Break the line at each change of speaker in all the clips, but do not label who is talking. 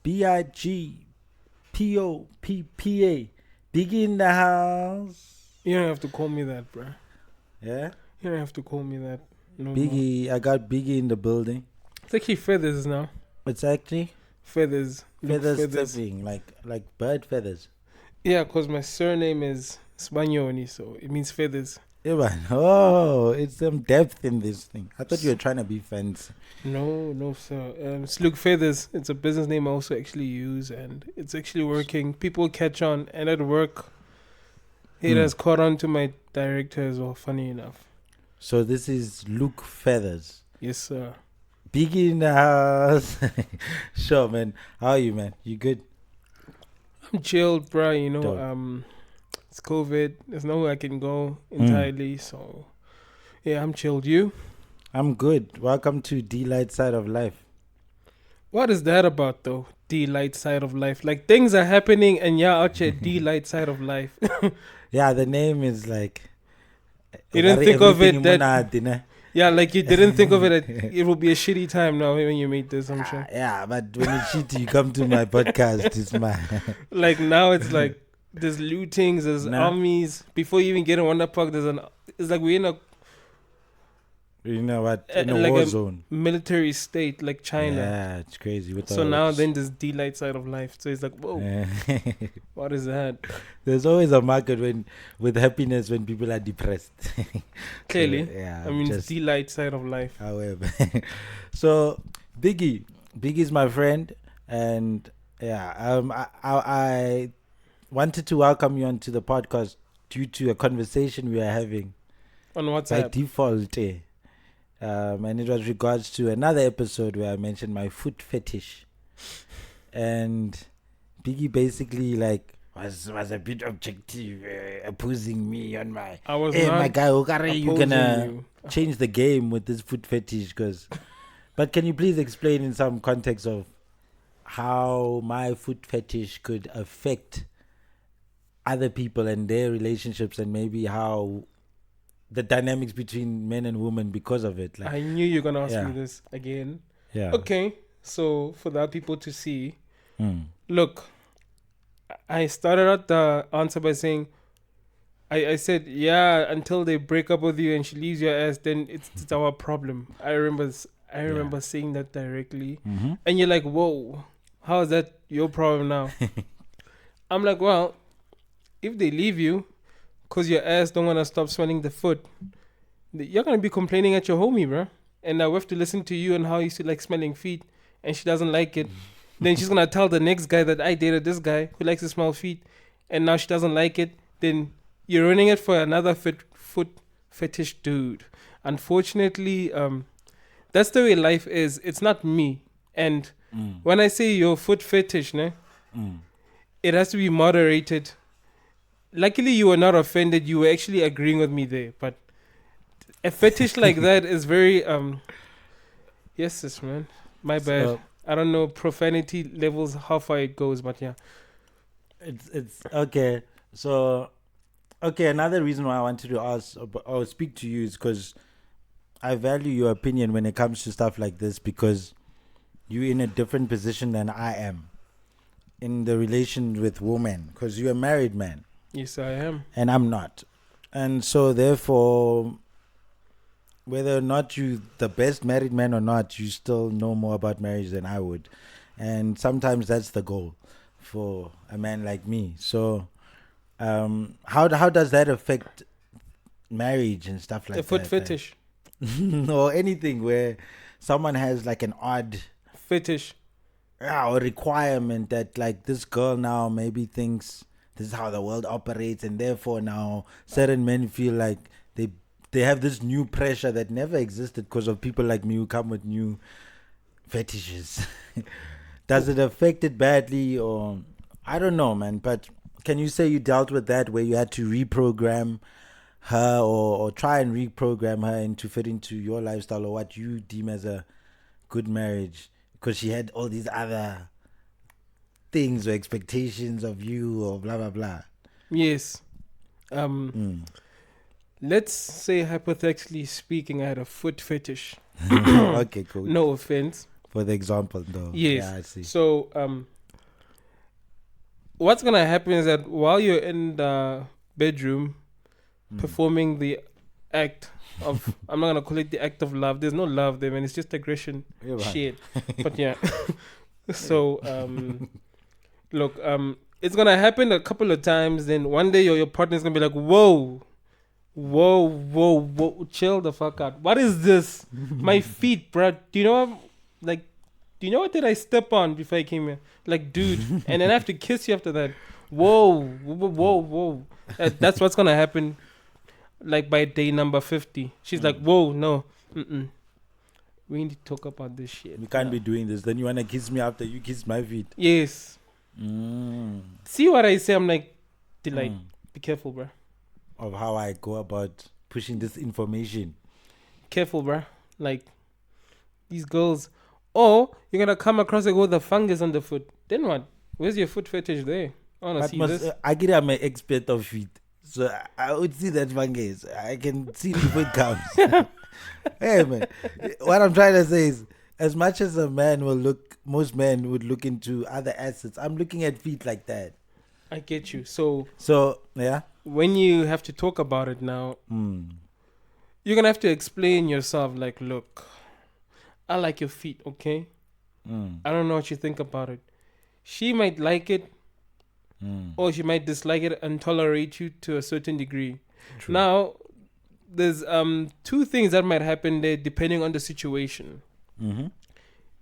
BIGPOPPA. Biggie in the house.
You don't have to call me that, bro.
Yeah?
You don't have to call me that. No more.
Biggie, I got Biggie in the building.
It's actually feathers now.
It's actually
Feathers.
feathers flipping, like bird feathers.
Yeah, because my surname is Sibanyoni, so it means feathers.
Yeah, man. Oh, it's some depth in this thing. I thought you were trying to be fancy.
No, sir. It's Luke Feathers. It's a business name I also actually use, and it's actually working. People catch on, and at work, it has caught on to my director as well, funny enough.
So this is Luke Feathers.
Yes, sir.
Biggie in the house. Sure, man. How are you, man? You good?
I'm chilled, bro. You know,
Dope.
it's COVID. There's nowhere I can go entirely, so yeah, I'm chilled. You?
I'm good. Welcome to Delite Side of Life.
What is that about, though? Delite side of life. Like, things are happening, and yeah, out here, Delite side of life.
Yeah, the name is like...
You didn't think of it that...
that...
Yeah, like you didn't think of it. It will be a shitty time now when you made this, I'm sure.
Yeah, but when you shit, you come to my podcast. It's my...
Like, now it's like, there's lootings, there's armies. Before you even get in Wonder Park, it's like we're in a...
You know what? In a
like
war
a
zone.
Military state like China.
Yeah, it's crazy.
So now then there's Delite side of life. So it's like, whoa, what is that?
There's always a market with happiness when people are depressed.
Clearly.
Yeah.
I mean, it's Delite side of life.
However. So, Biggie's my friend. And yeah, I wanted to welcome you onto the podcast due to a conversation we are having.
On WhatsApp.
By default, and it was regards to another episode where I mentioned my foot fetish, and Biggie basically like was a bit objective, opposing me on my.
I was
hey,
not
my guy, Okare, you gonna
you.
change the game with this foot fetish? But can you please explain in some context of how my foot fetish could affect other people and their relationships, and maybe how the dynamics between men and women because of it. Like,
I knew you were going to ask me this again.
Yeah.
Okay, so for that people to see, look, I started out the answer by saying, I said, yeah, until they break up with you and she leaves your ass, then it's our problem. I remember saying that directly.
Mm-hmm.
And you're like, whoa, how is that your problem now? I'm like, well, if they leave you, because your ass don't want to stop smelling the foot, you're going to be complaining at your homie, bro. And now we have to listen to you and how you like smelling feet, and she doesn't like it. Then she's going to tell the next guy that I dated this guy who likes to smell feet, and now she doesn't like it. Then you're ruining it for another foot fetish dude. Unfortunately, that's the way life is. It's not me. And when I say your foot fetish, it has to be moderated. Luckily, you were not offended. You were actually agreeing with me there. But a fetish like that is very... Yes, sis, man. My bad.
So,
I don't know profanity levels, how far it goes, but yeah.
It's okay. So, another reason why I wanted to ask or speak to you is because I value your opinion when it comes to stuff like this, because you're in a different position than I am in the relation with women, because you're a married man.
Yes, I am.
And I'm not. And so therefore, whether or not you the best married man or not, you still know more about marriage than I would. And sometimes that's the goal for a man like me. So how does that affect marriage and stuff like that?
A foot fetish.
Or anything where someone has like an odd
fetish.
Yeah, or requirement that like this girl now maybe thinks this is how the world operates, and therefore now certain men feel like they have this new pressure that never existed because of people like me who come with new fetishes. Does it affect it badly, or I don't know, man? But can you say you dealt with that where you had to reprogram her or try and reprogram her into fit into your lifestyle or what you deem as a good marriage, because she had all these other things or expectations of you or blah blah blah?
Yes. Let's say hypothetically speaking, I had a foot fetish.
Okay, cool.
No offense.
For the example, though.
Yes.
Yeah, I see.
So what's gonna happen is that while you're in the bedroom performing the act of, I'm not gonna call it the act of love. There's no love there, man. It's just aggression.
Yeah, man.
Shit. But yeah. So look, it's gonna happen a couple of times. Then one day your partner's gonna be like, whoa, chill the fuck out. What is this? My feet, bro. Do you know what did I step on before I came here? Like, dude, and then I have to kiss you after that. Whoa. That's what's gonna happen. Like by day number 50, she's like, whoa, no, we need to talk about this shit.
You can't be doing this. Then you wanna kiss me after you kiss my feet.
Yes. See what I say? I'm like, Delite, be careful, bro.
Of how I go about pushing this information.
Careful, bro. Like, these girls. Or you're gonna come across a girl with a fungus on the foot. Then what? Where's your foot fetish there? I wanna see this.
I get I'm an expert of feet. So I would see that fungus. I can see it before it comes. Hey man, what I'm trying to say is, as much as a man will look, most men would look into other assets. I'm looking at feet like that.
I get you. So
yeah.
When you have to talk about it now, you're gonna have to explain yourself. Like, look, I like your feet, okay? I don't know what you think about it. She might like it, or she might dislike it and tolerate you to a certain degree. True. Now, there's two things that might happen there depending on the situation.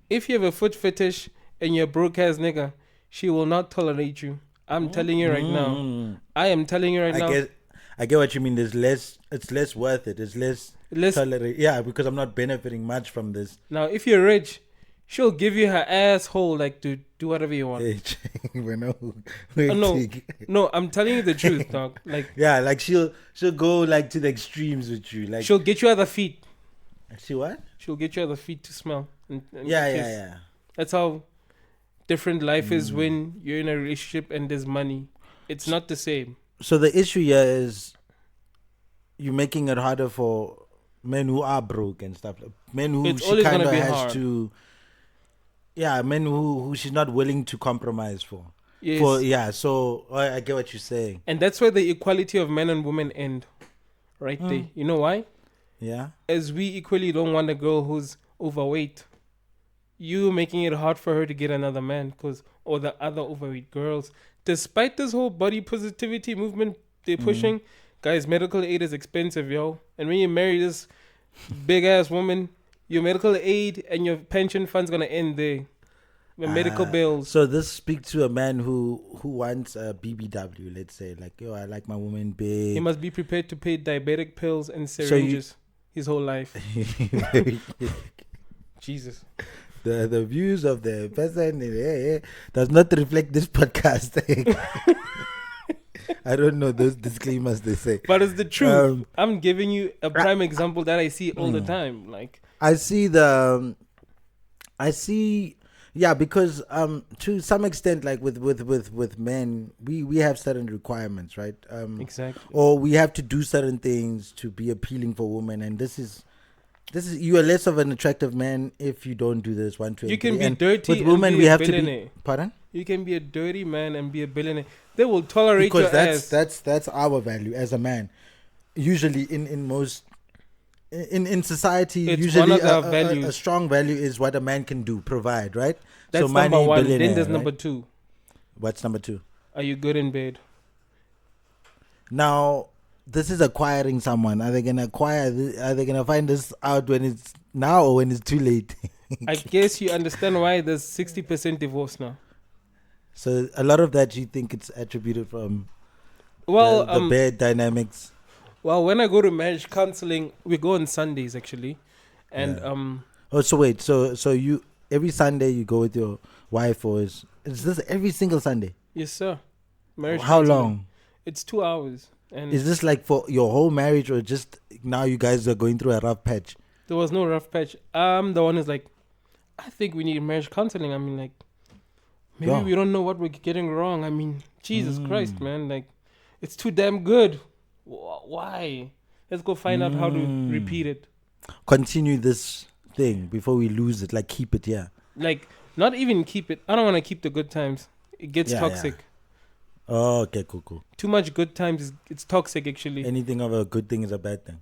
If you have a foot fetish and you're a broke-ass nigga, she will not tolerate you. I'm telling you right now. I am telling you right now.
I get what you mean. It's less worth it. It's less tolerate. Yeah, because I'm not benefiting much from this.
Now, if you're rich, she'll give you her asshole like to do whatever you want. No, I'm telling you the truth, dog. Like,
yeah, like she'll go like to the extremes with you. Like,
she'll get you other feet.
She what?
She'll get you other feet to smell. And
yeah.
That's how different life is when you're in a relationship and there's money. It's not the same.
So the issue here is you're making it harder for men who are broke and stuff. Men who
it's
she kind of has
hard.
to. Yeah, men who she's not willing to compromise for.
Yes.
So I get what you're saying.
And that's where the equality of men and women end. Right there. You know why?
Yeah.
As we equally don't want a girl who's overweight. You making it hard for her to get another man or the other overweight girls. Despite this whole body positivity movement they're pushing, guys, medical aid is expensive, yo. And when you marry this big ass woman, your medical aid and your pension fund's gonna end there. The medical bills.
So this speaks to a man who wants a BBW, let's say, like, yo, I like my woman big.
He must be prepared to pay diabetic pills and syringes his whole life. Jesus.
The views of the person does not reflect this podcast. I don't know those disclaimers they say.
But it's the truth. I'm giving you a prime example that I see all the time. Like,
because to some extent, like with men, we have certain requirements, right?
Exactly.
Or we have to do certain things to be appealing for women, and this is you are less of an attractive man if you don't do this 1, 2,
You can
and
be dirty
with women,
and be
we
a
have
billionaire.
to be. Pardon?
You can be a dirty man and be a billionaire. They will tolerate
because
your ass.
that's our value as a man. Usually in most in society,
it's
usually
one of our values.
A strong value is what a man can do, provide, right?
That's
so
number
money,
one. Then there's
right?
number two.
What's number two?
Are you good in bed?
Now, this is acquiring someone. Are they gonna acquire? Are they gonna find this out when it's now or when it's too late?
I guess you understand why there's 60% divorce now.
So a lot of that you think it's attributed from the bad dynamics.
Well, when I go to marriage counseling, we go on Sundays actually, and
Oh, so wait, so you every Sunday you go with your wife, or is this every single Sunday?
Yes, sir. Marriage.
How
counseling.
long?
It's 2 hours. And
is this like for your whole marriage, or just now you guys are going through a rough patch?
There was no rough patch. I'm the one who's like, I think we need marriage counseling. I mean, like, maybe we don't know what we're getting wrong. I mean, Jesus Christ, man. Like, it's too damn good. Why? Let's go find out how to repeat it.
Continue this thing before we lose it. Like, keep it, yeah.
Like, not even keep it. I don't want to keep the good times. It gets toxic.
Yeah. Oh, okay, cool.
Too much good times, it's toxic actually.
Anything of a good thing is a bad thing.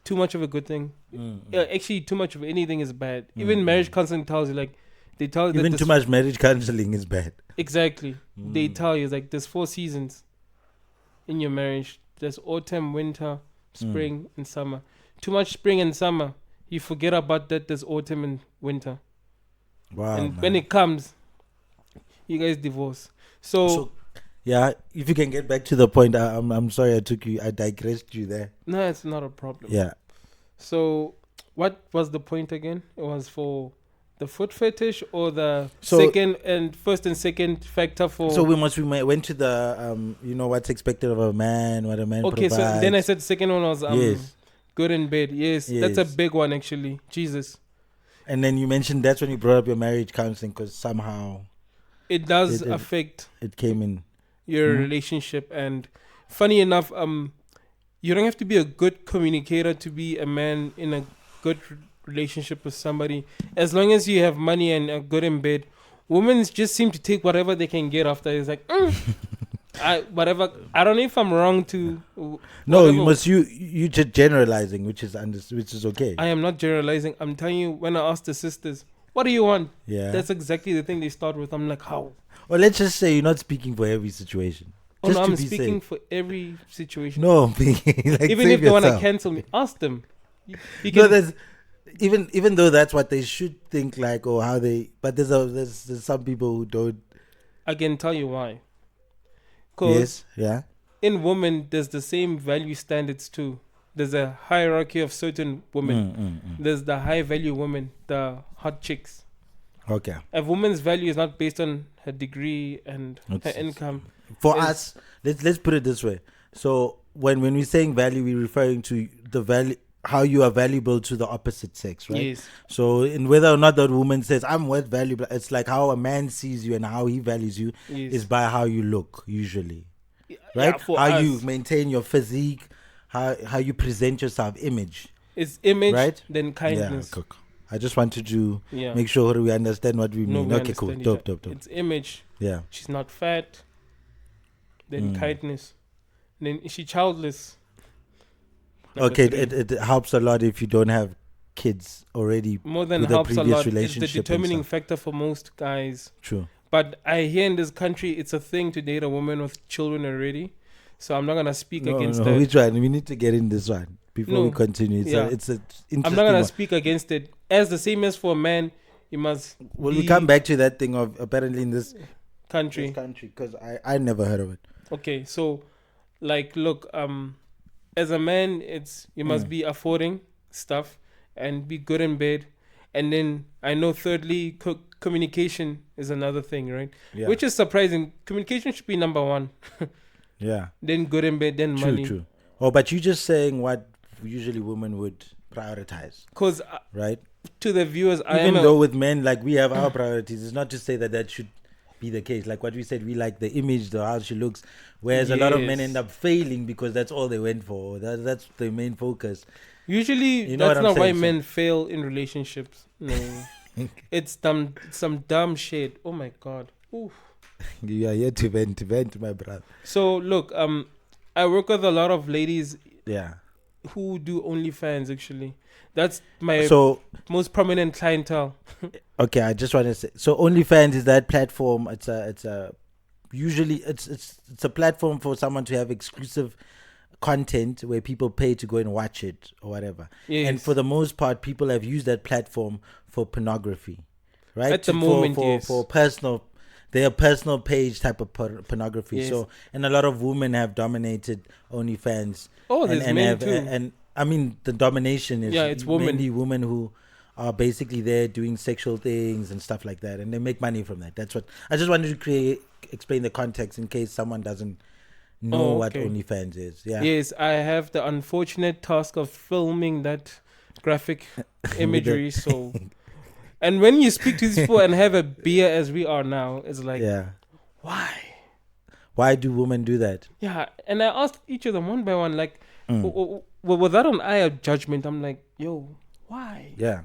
Too much of a good thing. Actually, too much of anything is bad. Even
Mm,
marriage
mm.
counseling tells you, like, they tell you that
Even
this
too much marriage counseling is bad.
exactly. They
Mm.
tell you, like, there's 4 seasons in your marriage. There's autumn, winter, spring, and summer. Too much spring and summer, you forget about that. There's autumn and winter,
Wow,
and
man.
when it comes, you guys divorce. So
Yeah, if you can get back to the point, I'm sorry I digressed you there.
no, it's not a problem.
Yeah.
So, what was the point again? It was for the foot fetish or the
So-
first and second factor for.
So we went to the what's expected of a man, what a man
okay,
provides.
so then I said second one was
Yes.
good in bed. Yes, that's a
Yes.
big one actually. Jesus,
And then you mentioned that's when you brought up your marriage counseling because somehow
it does
It-
affect
it came in.
your
Mhm.
relationship. And funny enough, you don't have to be a good communicator to be a man in a good relationship with somebody. As long as you have money and are good in bed, women just seem to take whatever they can get after. It's like, whatever. I don't know if I'm wrong to.
No,
whatever.
you just generalizing, which is okay.
I am not generalizing. I'm telling you, when I ask the sisters, what do you want?
Yeah.
That's exactly the thing they start with. I'm like, how?
Or let's just say you're not speaking for every situation.
Oh
Just
no,
to
I'm
be
speaking
safe.
for every situation.
No, like
Even
save
if they want to
yourself.
cancel me, ask them. You
No,
can,
there's even though that's what they should think like or how they, but there's some people who don't.
I can tell you why. Because
Yes, yeah.
in women, there's the same value standards too. There's a hierarchy of certain women. There's the high value women, the hot chicks.
Okay.
A woman's value is not based on her degree and her
It's-
income.
For
It's-
us, let's put it this way. So when we're saying value, we're referring to the value, how you are valuable to the opposite sex, right?
Yes.
So in whether or not that woman says I'm worth valuable, it's like how a man sees you and how he values you
Yes.
is by how you look usually,
Yeah,
right?
for
how
us,
you maintain your physique, how you present yourself, image,
it's image,
right?
then kindness.
Yeah, cool. I just wanted to
Yeah.
make sure we understand what we
No,
mean.
we
Okay, cool.
understand each
Dope,
other.
dope.
It's image.
Yeah.
She's not fat. Then kindness. Then is she childless? Number
Okay,
3.
it helps a lot if you don't have kids already.
More than
with a
helps a
previous
lot. It's the
relationship and
determining
stuff.
factor for most guys.
True.
But I hear in this country it's a thing to date a woman with children already. So I'm not gonna speak against that.
Which one? We need to get in this one before we
No.
continue. It's a interesting
I'm not gonna
one.
speak against it. As the same as for a man, you must
Well,
be
we come back to that thing of apparently in this
country.
because I never heard of it.
Okay, so like look, as a man it's you must be affording stuff and be good in bed. And then I know thirdly communication is another thing, right?
Yeah.
Which is surprising. Communication should be number 1.
Yeah.
Then good in bed, then
True.
money.
True. Oh, but you're just saying what usually women would prioritize,
Because
right?
to the viewers, I
Even
am
though with men, like we have our priorities, it's not to say that should be the case. Like what we said, we like the image, the how she looks, whereas a lot of men
Yes.
end up failing because that's all they went for. That's the main focus.
usually
You know
that's
what I'm
not why
saying, so-
men fail in relationships. No, it's some dumb shit. Oh my god. Oof.
You are here to vent, my brother.
So look, I work with a lot of ladies
Yeah.
who do OnlyFans. Actually, that's my
So
most prominent clientele.
okay, I just want to say, so OnlyFans is that platform. Usually it's a platform for someone to have exclusive content where people pay to go and watch it or whatever.
Yes.
And for the most part, people have used that platform for pornography, right?
At the moment,
for,
yes.
for personal, their personal page type of pornography.
Yes.
So, and a lot of women have dominated OnlyFans.
Oh, there's men too.
And I mean, the domination is
Yeah, it's women.
mainly women who are basically there doing sexual things and stuff like that, and they make money from that. That's what I just wanted to explain the context in case someone doesn't know what
okay.
OnlyFans is. Yeah.
Yes, I have the unfortunate task of filming that graphic imagery. So, and when you speak to these people and have a beer as we are now, it's like,
Yeah.
why?
Why do women do that?
Yeah, and I asked each of them one by one, like, without an eye of judgment, I'm like, yo, why?
Yeah.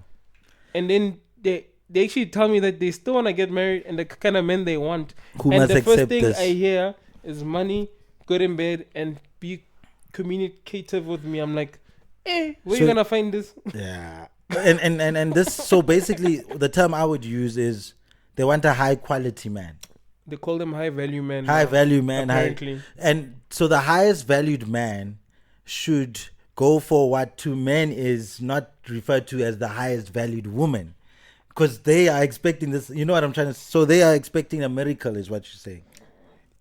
And then they actually tell me that they still want to get married and the kind of men they want.
Who
And
must
the first
accept
thing
this?
I hear is money, good in bed, and be communicative with me. I'm like, where you gonna find this?
Yeah. And this, so basically the term I would use is they want a high quality man.
They call them high value men.
High value man.
Apparently.
And so the highest valued man should go for what to men is not referred to as the highest valued woman. Because they are expecting this, you know what I'm trying to, so they are expecting a miracle is what you're saying.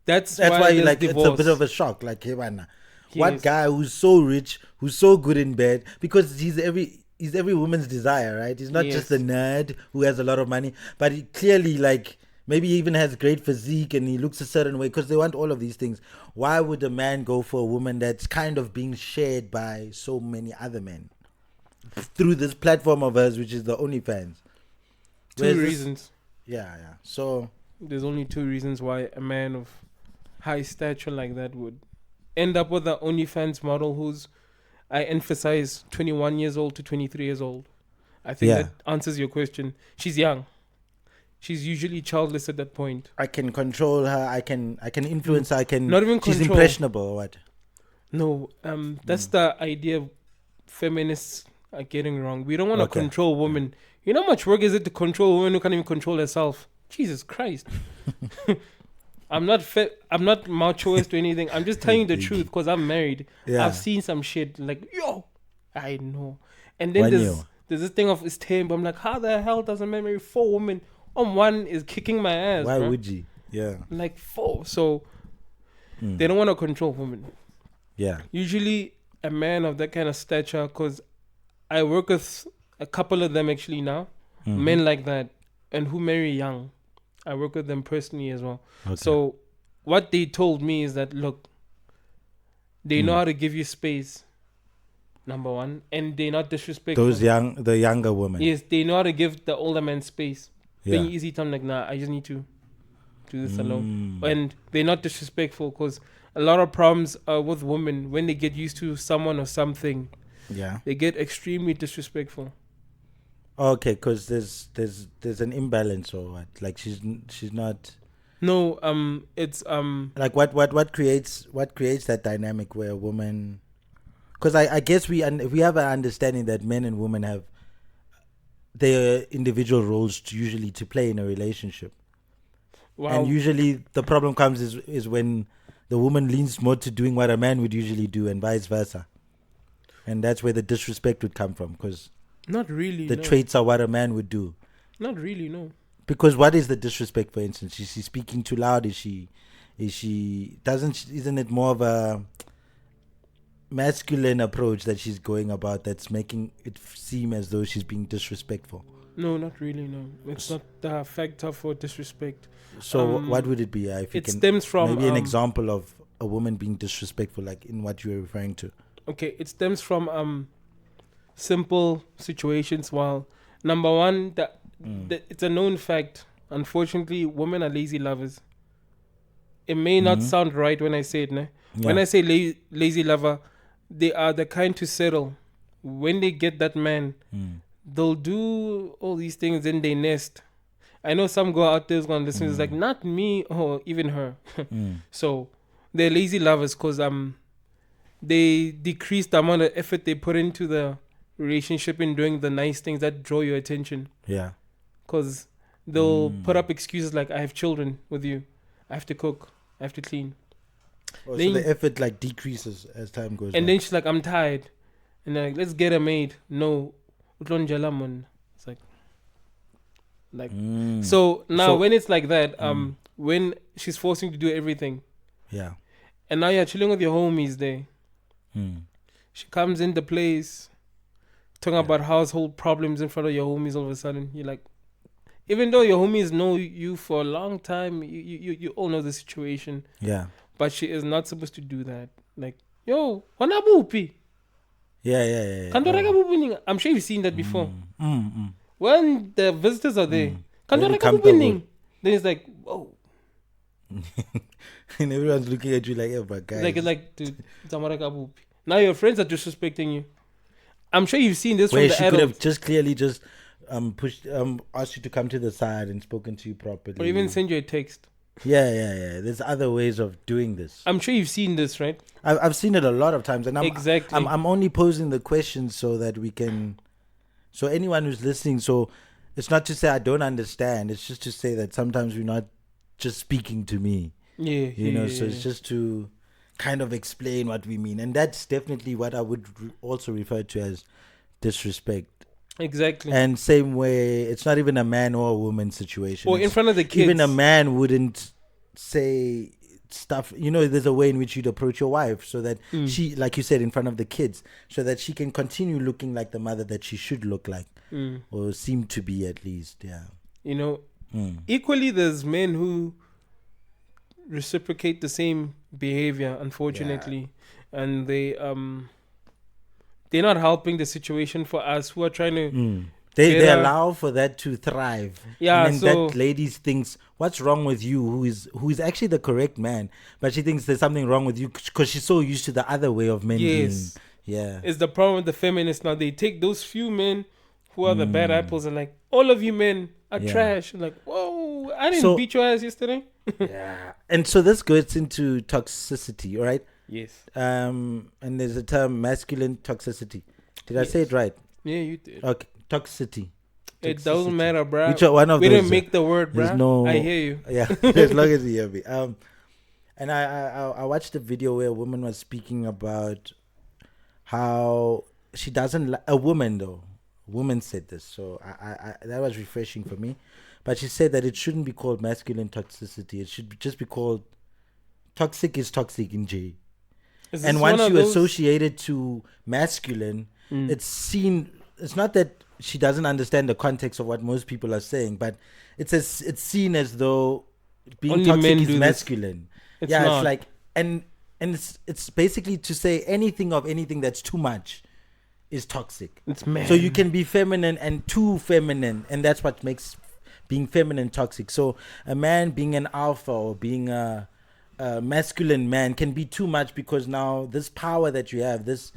That's
why
there's
like
divorce.
it's a bit of a shock. Like, hey, man, what
Yes.
guy who's so rich, who's so good in bed, because he's every woman's desire, right? He's not just a nerd who has a lot of money, but he clearly, like, maybe he even has great physique and he looks a certain way, because they want all of these things. Why would a man go for a woman that's kind of being shared by so many other men through this platform of hers, which is the OnlyFans?
Two reasons.
Yeah. So
there's only two reasons why a man of high stature like that would end up with the OnlyFans model who's, I emphasize, 21 years old to 23 years old. I think that answers your question. She's young. She's usually childless at that point.
I can control her. I can influence her. I can.
Not even
she's
control.
Impressionable or what?
No, that's the idea feminists are getting wrong. We don't want to control women. You know how much work is it to control a woman who can't even control herself? Jesus Christ. I'm not machoist or anything. I'm just telling you the truth because I'm married. Yeah. I've seen some shit like, I know. And then there's this thing of esteem. I'm like, how the hell does a man marry 4 women? One is kicking my ass.
Why
bro.
would you? Yeah.
Like 4. So they don't want to control women.
Yeah.
Usually a man of that kind of stature, because I work with a couple of them actually now, men like that, and who marry young. I work with them personally as well. Okay. So what they told me is that, look, they know how to give you space, number one, and they're not disrespectful.
The younger women.
Yes, they know how to give the older man space. Being easy to, I'm like, nah, I just need to do this alone. And they're not disrespectful, because a lot of problems with women, when they get used to someone or something, they get extremely disrespectful.
Okay, because there's an imbalance or what? Like she's not.
No, it's
like what creates that dynamic where a woman, because I guess we have an understanding that men and women have their individual roles usually to play in a relationship. Wow. And usually the problem comes is when the woman leans more to doing what a man would usually do and vice versa. And that's where the disrespect would come from, because
not really.
The traits are what a man would do.
Not really, no.
Because what is the disrespect, for instance? Is she speaking too loud? Isn't it more of a masculine approach that she's going about that's making it seem as though she's being disrespectful?
No, not really, no. It's not the factor for disrespect.
So what would it be? If
it stems from...
Maybe an example of a woman being disrespectful, like in what you were referring to.
Okay, it stems from simple situations. While number one, it's a known fact. Unfortunately, women are lazy lovers. It may not sound right when I say it. Ne? Yeah. When I say lazy lover, they are the kind to settle. When they get that man, they'll do all these things in their nest. I know some girl out there is going to listen. It's like, not me or even her. So they're lazy lovers because they decrease the amount of effort they put into the relationship in doing the nice things that draw your attention.
Yeah.
Because they'll put up excuses like, I have children with you. I have to cook. I have to clean.
Oh, so the effort like decreases as time goes on.
And then she's like, I'm tired. And they're like, let's get a maid. No. It's like so now when it's like that, when she's forcing to do everything.
Yeah.
And now you're chilling with your homies there. She comes into place talking about household problems in front of your homies. All of a sudden you're like, even though your homies know you for a long time, you all know the situation.
Yeah.
But she is not supposed to do that. Like, yo, wanabupi.
Yeah.
I'm sure you've seen that before. When the visitors are there, then it's like, whoa.
And everyone's looking at you like, oh my God.
Like, dude, now your friends are disrespecting you. I'm sure you've seen this from the adults.
Where she could have just clearly pushed, asked you to come to the side and spoken to you properly.
Or even send you a text.
Yeah. There's other ways of doing this.
I'm sure you've seen this, right?
I've seen it a lot of times, and
Exactly.
I'm only posing the question so that we can, so anyone who's listening, so it's not to say I don't understand. It's just to say that sometimes we're not just speaking to me.
Yeah.
You know, so it's just to kind of explain what we mean, and that's definitely what I would also refer to as disrespect.
Exactly.
And same way, it's not even a man or a woman situation.
Or in front of the kids.
Even a man wouldn't say stuff. You know, there's a way in which you'd approach your wife so that she, like you said, in front of the kids, so that she can continue looking like the mother that she should look like, or seem to be at least. Yeah.
You know, equally, there's men who reciprocate the same behavior, unfortunately, and they're not helping the situation for us who are trying to
they allow for that to thrive.
Yeah,
and then
so
that lady thinks, what's wrong with you, who is actually the correct man, but she thinks there's something wrong with you because she's so used to the other way of men being. Yeah,
it's the problem with the feminists now. They take those few men who are the bad apples and like, all of you men are trash. Like, whoa, I didn't beat your ass yesterday.
Yeah. And so this goes into toxicity, all right?
Yes.
And there's a term, masculine toxicity. Did I say it right?
Yeah, you did.
Okay, toxicity.
It doesn't matter, bro.
Which one of
we
those?
didn't make the word, bro. I hear you.
Yeah, as long as you hear me. And I watched a video where a woman was speaking about how she doesn't a woman said this, so I that was refreshing for me. But she said that it shouldn't be called masculine toxicity. It should just be called toxic is toxic in J. And once you associate it to masculine, it's seen. It's not that she doesn't understand the context of what most people are saying, but it's seen as though being
only
toxic is
this.
Masculine.
It's
yeah,
not.
it's like and it's basically to say anything that's too much is toxic.
It's man.
So you can be feminine and too feminine, and that's what makes being feminine toxic. So a man being an alpha or being a masculine man can be too much, because now this power that you have, this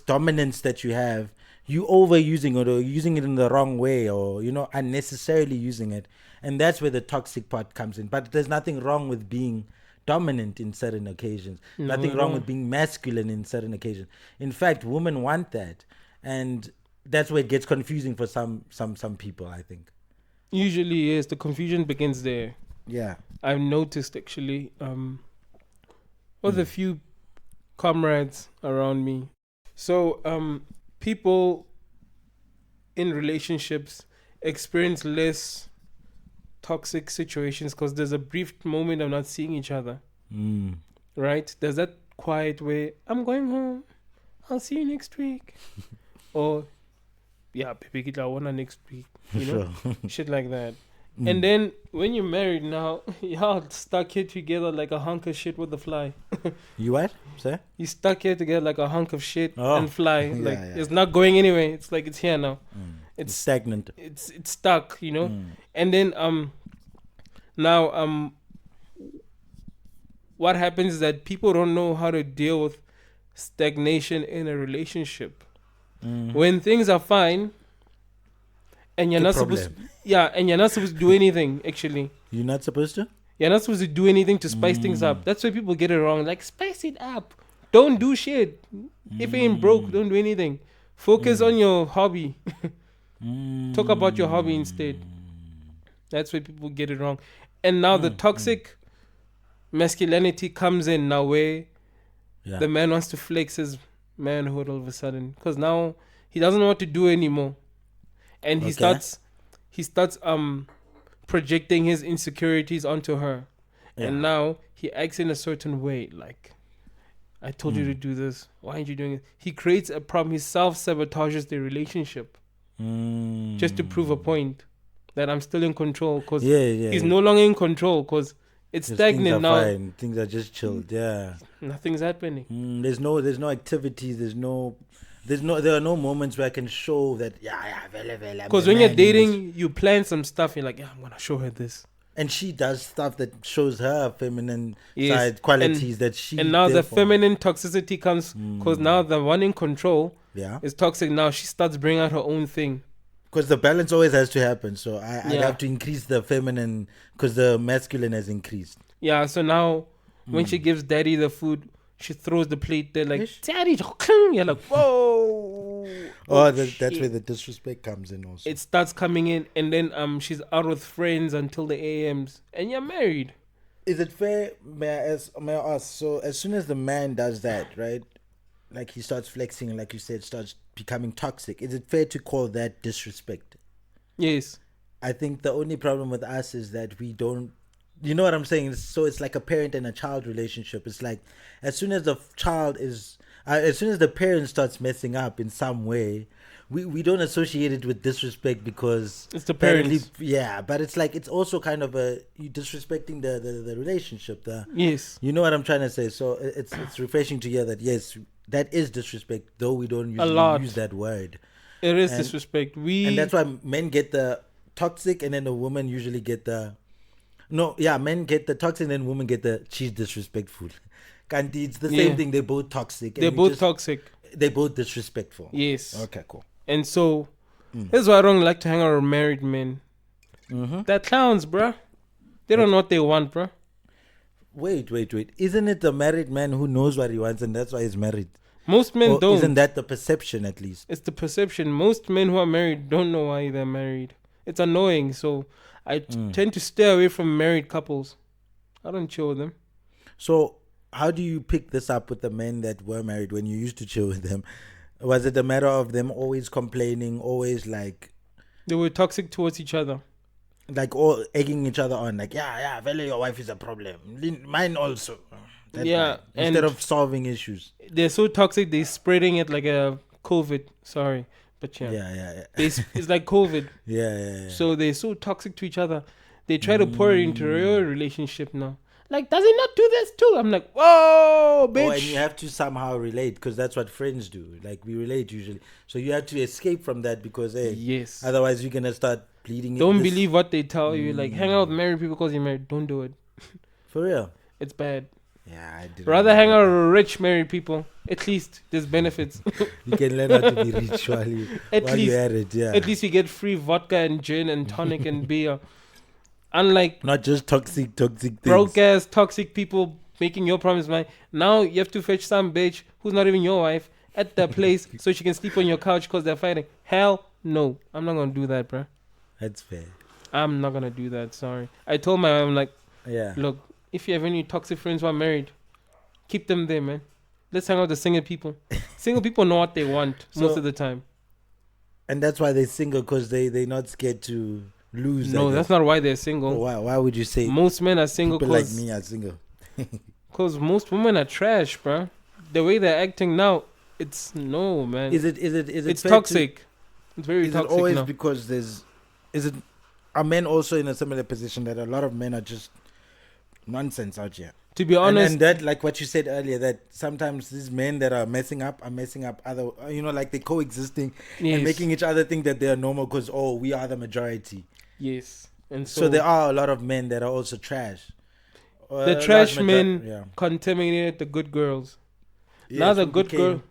dominance that you have, you overusing it or using it in the wrong way, or unnecessarily using it, and that's where the toxic part comes in. But there's nothing wrong with being dominant in certain occasions. Nothing wrong with being masculine in certain occasions. In fact, women want that, and that's where it gets confusing for some people, I think.
Usually, yes, the confusion begins there.
Yeah,
I've noticed actually. With a few comrades around me, so people in relationships experience less toxic situations because there's a brief moment of not seeing each other. Right? There's that quiet way, I'm going home, I'll see you next week. Or, yeah, baby, I want next week. Shit like that. And then when you're married now, y'all stuck here together like a hunk of shit with a fly.
You what? Sir?
You stuck here together like a hunk of shit and fly. Like
yeah.
It's not going anywhere. It's like it's here now.
It's stagnant.
It's stuck, And then now what happens is that people don't know how to deal with stagnation in a relationship. When things are fine and you're not supposed to do anything, actually.
You're not supposed to?
You're not supposed to do anything to spice things up. That's why people get it wrong. Like, spice it up. Don't do shit. If it ain't broke, don't do anything. Focus on your hobby. Talk about your hobby instead. That's where people get it wrong. And now the toxic masculinity comes in now, where the man wants to flex his manhood all of a sudden. Because now he doesn't know what to do anymore. And he starts projecting his insecurities onto her. And now he acts in a certain way. Like, I told you to do this. Why aren't you doing it? He creates a problem. He self-sabotages the relationship. Just to prove a point that I'm still in control. Because he's no longer in control, because it's stagnant now.
Fine. Things are just chilled. Yeah.
Nothing's happening.
There's no activities. There are no moments where I can show that.
Because when you're dating, you plan some stuff. You're like, I'm gonna show her this,
and she does stuff that shows her feminine side qualities that she.
And now the feminine toxicity comes because now the one in control is toxic. Now she starts bringing out her own thing.
Because the balance always has to happen. So I'd
Yeah.
have to increase the feminine because the masculine has increased.
Yeah, so now when she gives daddy the food, she throws the plate there like,
Ish.
daddy, you're like, whoa.
Oh, that's
shit.
where the disrespect comes in also.
It starts coming in, and then she's out with friends until the AMs, and you're married.
Is it fair, may I ask, so as soon as the man does that, right? Like he starts flexing and like you said, starts becoming toxic. Is it fair to call that disrespect?
Yes.
I think the only problem with us is that we don't, you know what I'm saying? So it's like a parent and a child relationship. It's like as soon as the child is, as soon as the parent starts messing up in some way, we don't associate it with disrespect because
It's the
apparently-
parents.
yeah, but it's like it's also kind of you disrespecting the relationship.
Yes.
You know what I'm trying to say? So it's refreshing to hear that yes, that is disrespect, though we don't
lot.
usually use that word.
It is
And-
disrespect.
And that's why men get the toxic and then the women usually get the men get the toxic and then women get the she's disrespectful. Kanti, it's the same
Yeah.
thing, they're both toxic.
they're
we
both
just-
toxic.
They're both disrespectful.
Yes.
Okay, cool.
And so, this is why I don't like to hang out with married men.
Mm-hmm.
They're clowns, bruh. They don't know what they want, bruh.
Wait. Isn't it the married man who knows what he wants and that's why he's married?
Most men
Or
don't.
isn't that the perception at least?
It's the perception. Most men who are married don't know why they're married. It's annoying. So I tend to stay away from married couples. I don't chill with them.
So how do you pick this up with the men that were married when you used to chill with them? Was it a matter of them always complaining, always like
They were toxic towards each other.
all egging each other on, like, yeah, well, your wife is a problem. Mine also. That's
Yeah,
right. Instead
and-
of solving issues.
They're so toxic, they're spreading it like a COVID. Sorry. But yeah.
Yeah.
It's like COVID.
Yeah.
So they're so toxic to each other. They try to pour it into your relationship now. Like, does he not do this too? I'm like, whoa, bitch.
Oh, and you have to somehow relate because that's what friends do. Like, we relate usually. So you have to escape from that because, hey,
Yes.
otherwise you're going to start bleeding.
Don't
this-
believe what they tell you. Like, hang out with married people because you're married. Don't do it.
For real.
It's bad.
Yeah, I did.
Rather hang out with rich married people. At least there's benefits.
You can learn how to be rich while
At
you're at it. Yeah.
At least you get free vodka and gin and tonic and beer. Unlike
Not just toxic things.
broke ass toxic people making your promise mine. Now you have to fetch some bitch who's not even your wife at the place so she can sleep on your couch because they're fighting. Hell no. I'm not gonna do that, bro.
That's fair.
I'm not gonna do that. Sorry. I told my wife, I'm like,
Yeah.
look, if you have any toxic friends who are married, keep them there, man. Let's hang out with the single people. Single people know what they want most
So-
of the time.
And that's why they're single because they're not scared to lose.
No, that's not why they're single.
Why would you say
Most men are single
people like
because
me are single?
most women are trash, bro. The way they're acting now, it's no, man.
Is it
It's
fair to-
toxic. It's very
Is it
toxic
always
now.
because are men also in a similar position that a lot of men are just nonsense out here?
To be honest,
And that, like what you said earlier, that sometimes these men that are messing up other, like they're coexisting
yes,
and making each other think that they are normal because, we are the majority.
yes. And
So there are a lot of men that are also trash.
the trash men contaminated the good girls. Now the good girl,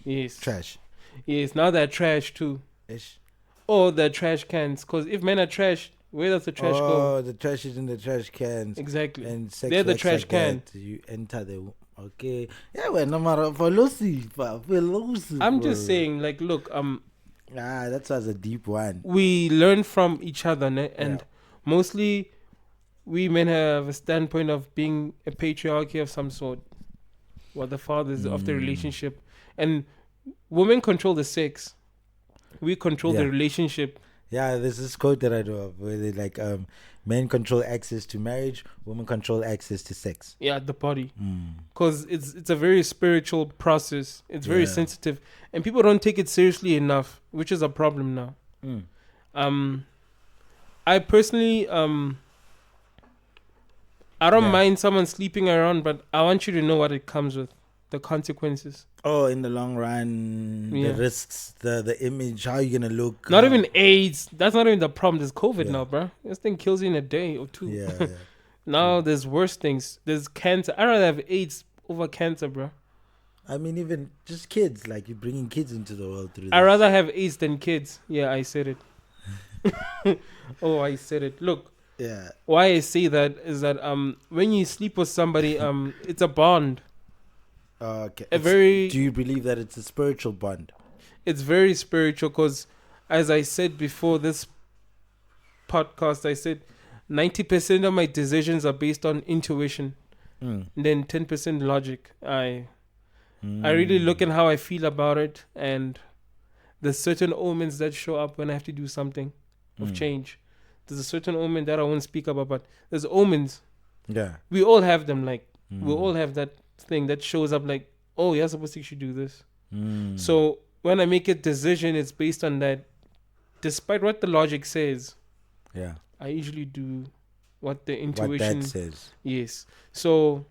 yes,
trash.
yes. Now they're trash too.
Ish.
Or they're trash cans. Because if men are trash, where does the trash go?
Oh, the trash is in the trash cans.
Exactly.
And sex
They're the
works
trash
like
can.
that. You enter the okay. Yeah, well, no matter for Lucy, for Lucy.
I'm
bro.
just saying, like, look,
that was a deep one.
we learn from each other, ne? And
Yeah.
mostly we men have a standpoint of being a patriarchy of some sort, or the fathers of the relationship, and women control the sex, we control the
Yeah.
relationship.
Yeah, there's this quote that I know of where they like men control access to marriage, women control access to sex.
Yeah, the body, because it's a very spiritual process. It's very
Yeah.
sensitive, and people don't take it seriously enough, which is a problem now. I personally I don't
Yeah.
mind someone sleeping around, but I want you to know what it comes with, the consequences.
Oh, in the long run,
Yeah.
the risks, the image, how you gonna look.
Not even AIDS. That's not even the problem. There's COVID
Yeah.
now, bro. This thing kills you in a day or two.
Yeah.
Now there's worse things. There's cancer. I'd rather have AIDS over cancer, bro.
I mean, even just kids, like you're bringing kids into the world through this.
I'd rather have AIDS than kids. Yeah, I said it. Oh, I said it. Look,
Yeah.
why I say that is that when you sleep with somebody, it's a bond.
Okay.
A very
Do you believe that it's a spiritual bond?
It's very spiritual because, as I said before this podcast, I said 90% of my decisions are based on intuition,
Mm.
and then 10% logic. I really look at how I feel about it, and there's certain omens that show up when I have to do something of change. There's a certain omen that I won't speak about, but there's omens.
Yeah.
We all have them. Like we all have that thing that shows up. Like, oh, you're supposed to actually do this. So when I make a decision, it's based on that. Despite what the logic says,
Yeah.
I usually do what the
What
intuition.
that says.
Yes. So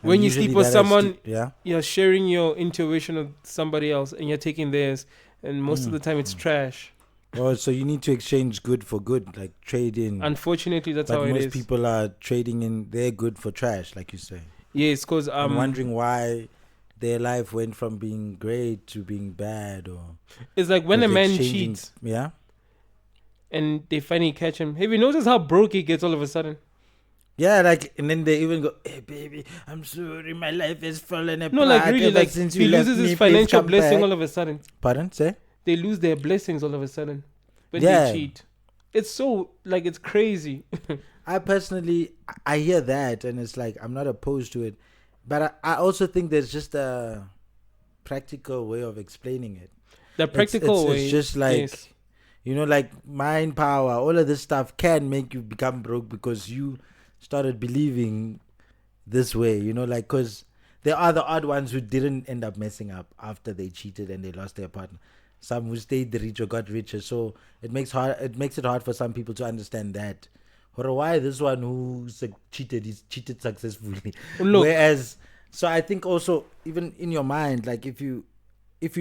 And
when you
usually
sleep with
that has
someone,
to- yeah.
you're sharing your intuition with somebody else, and you're taking theirs. And most of the time, it's trash.
Oh, so you need to exchange good for good, like trade in.
Unfortunately, that's
But
how it
most
is.
people are trading in their good for trash, like you say.
Yes, because
I'm wondering why their life went from being great to being bad, or
it's like when a
was
man
exchanging-
cheats
Yeah.
and they finally catch him. Have you noticed how broke he gets all of a sudden?
Yeah, like, and then they even go, "Hey, baby, I'm sorry, my life has fallen apart."
No, like really,
ever
like
since
he
you left
loses
me,
his
please
financial
come
blessing
back."
all of a sudden.
Pardon, say?
They lose their blessings all of a sudden when
Yeah.
they cheat. It's so like it's crazy.
I personally, I hear that, and it's like I'm not opposed to it, but I also think there's just a practical way of explaining it.
The practical
it's,
way.
it's just like,
yes.
you know, like mind power, all of this stuff can make you become broke because you started believing this way, you know, like, because there are the odd ones who didn't end up messing up after they cheated and they lost their partner. Some who stayed rich or got richer. So it makes it hard for some people to understand that. Or why this one who cheated, he's cheated successfully.
Look.
Whereas, so I think also, even in your mind, like if you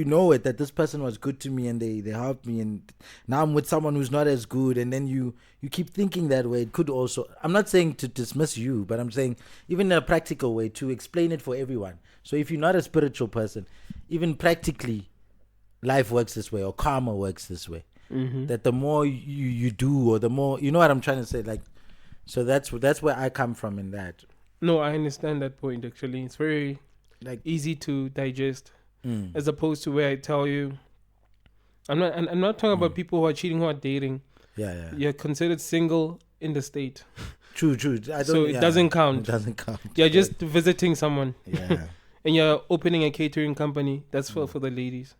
know it, that this person was good to me and they helped me, and now I'm with someone who's not as good, and then you keep thinking that way, it could also, I'm not saying to dismiss you, but I'm saying even in a practical way to explain it for everyone. So if you're not a spiritual person, even practically, life works this way, or karma works this way. That the more you do, or the more, you know what I'm trying to say, like, so that's where I come from in that.
No, I understand that point actually. It's very
Like,
easy to digest. As opposed to where I tell you, I'm not talking about people who are cheating, who are dating.
yeah.
You're considered single in the state,
True. I don't,
so it doesn't count.
It doesn't count.
You're just visiting someone,
Yeah.
and you're opening a catering company. That's for the ladies.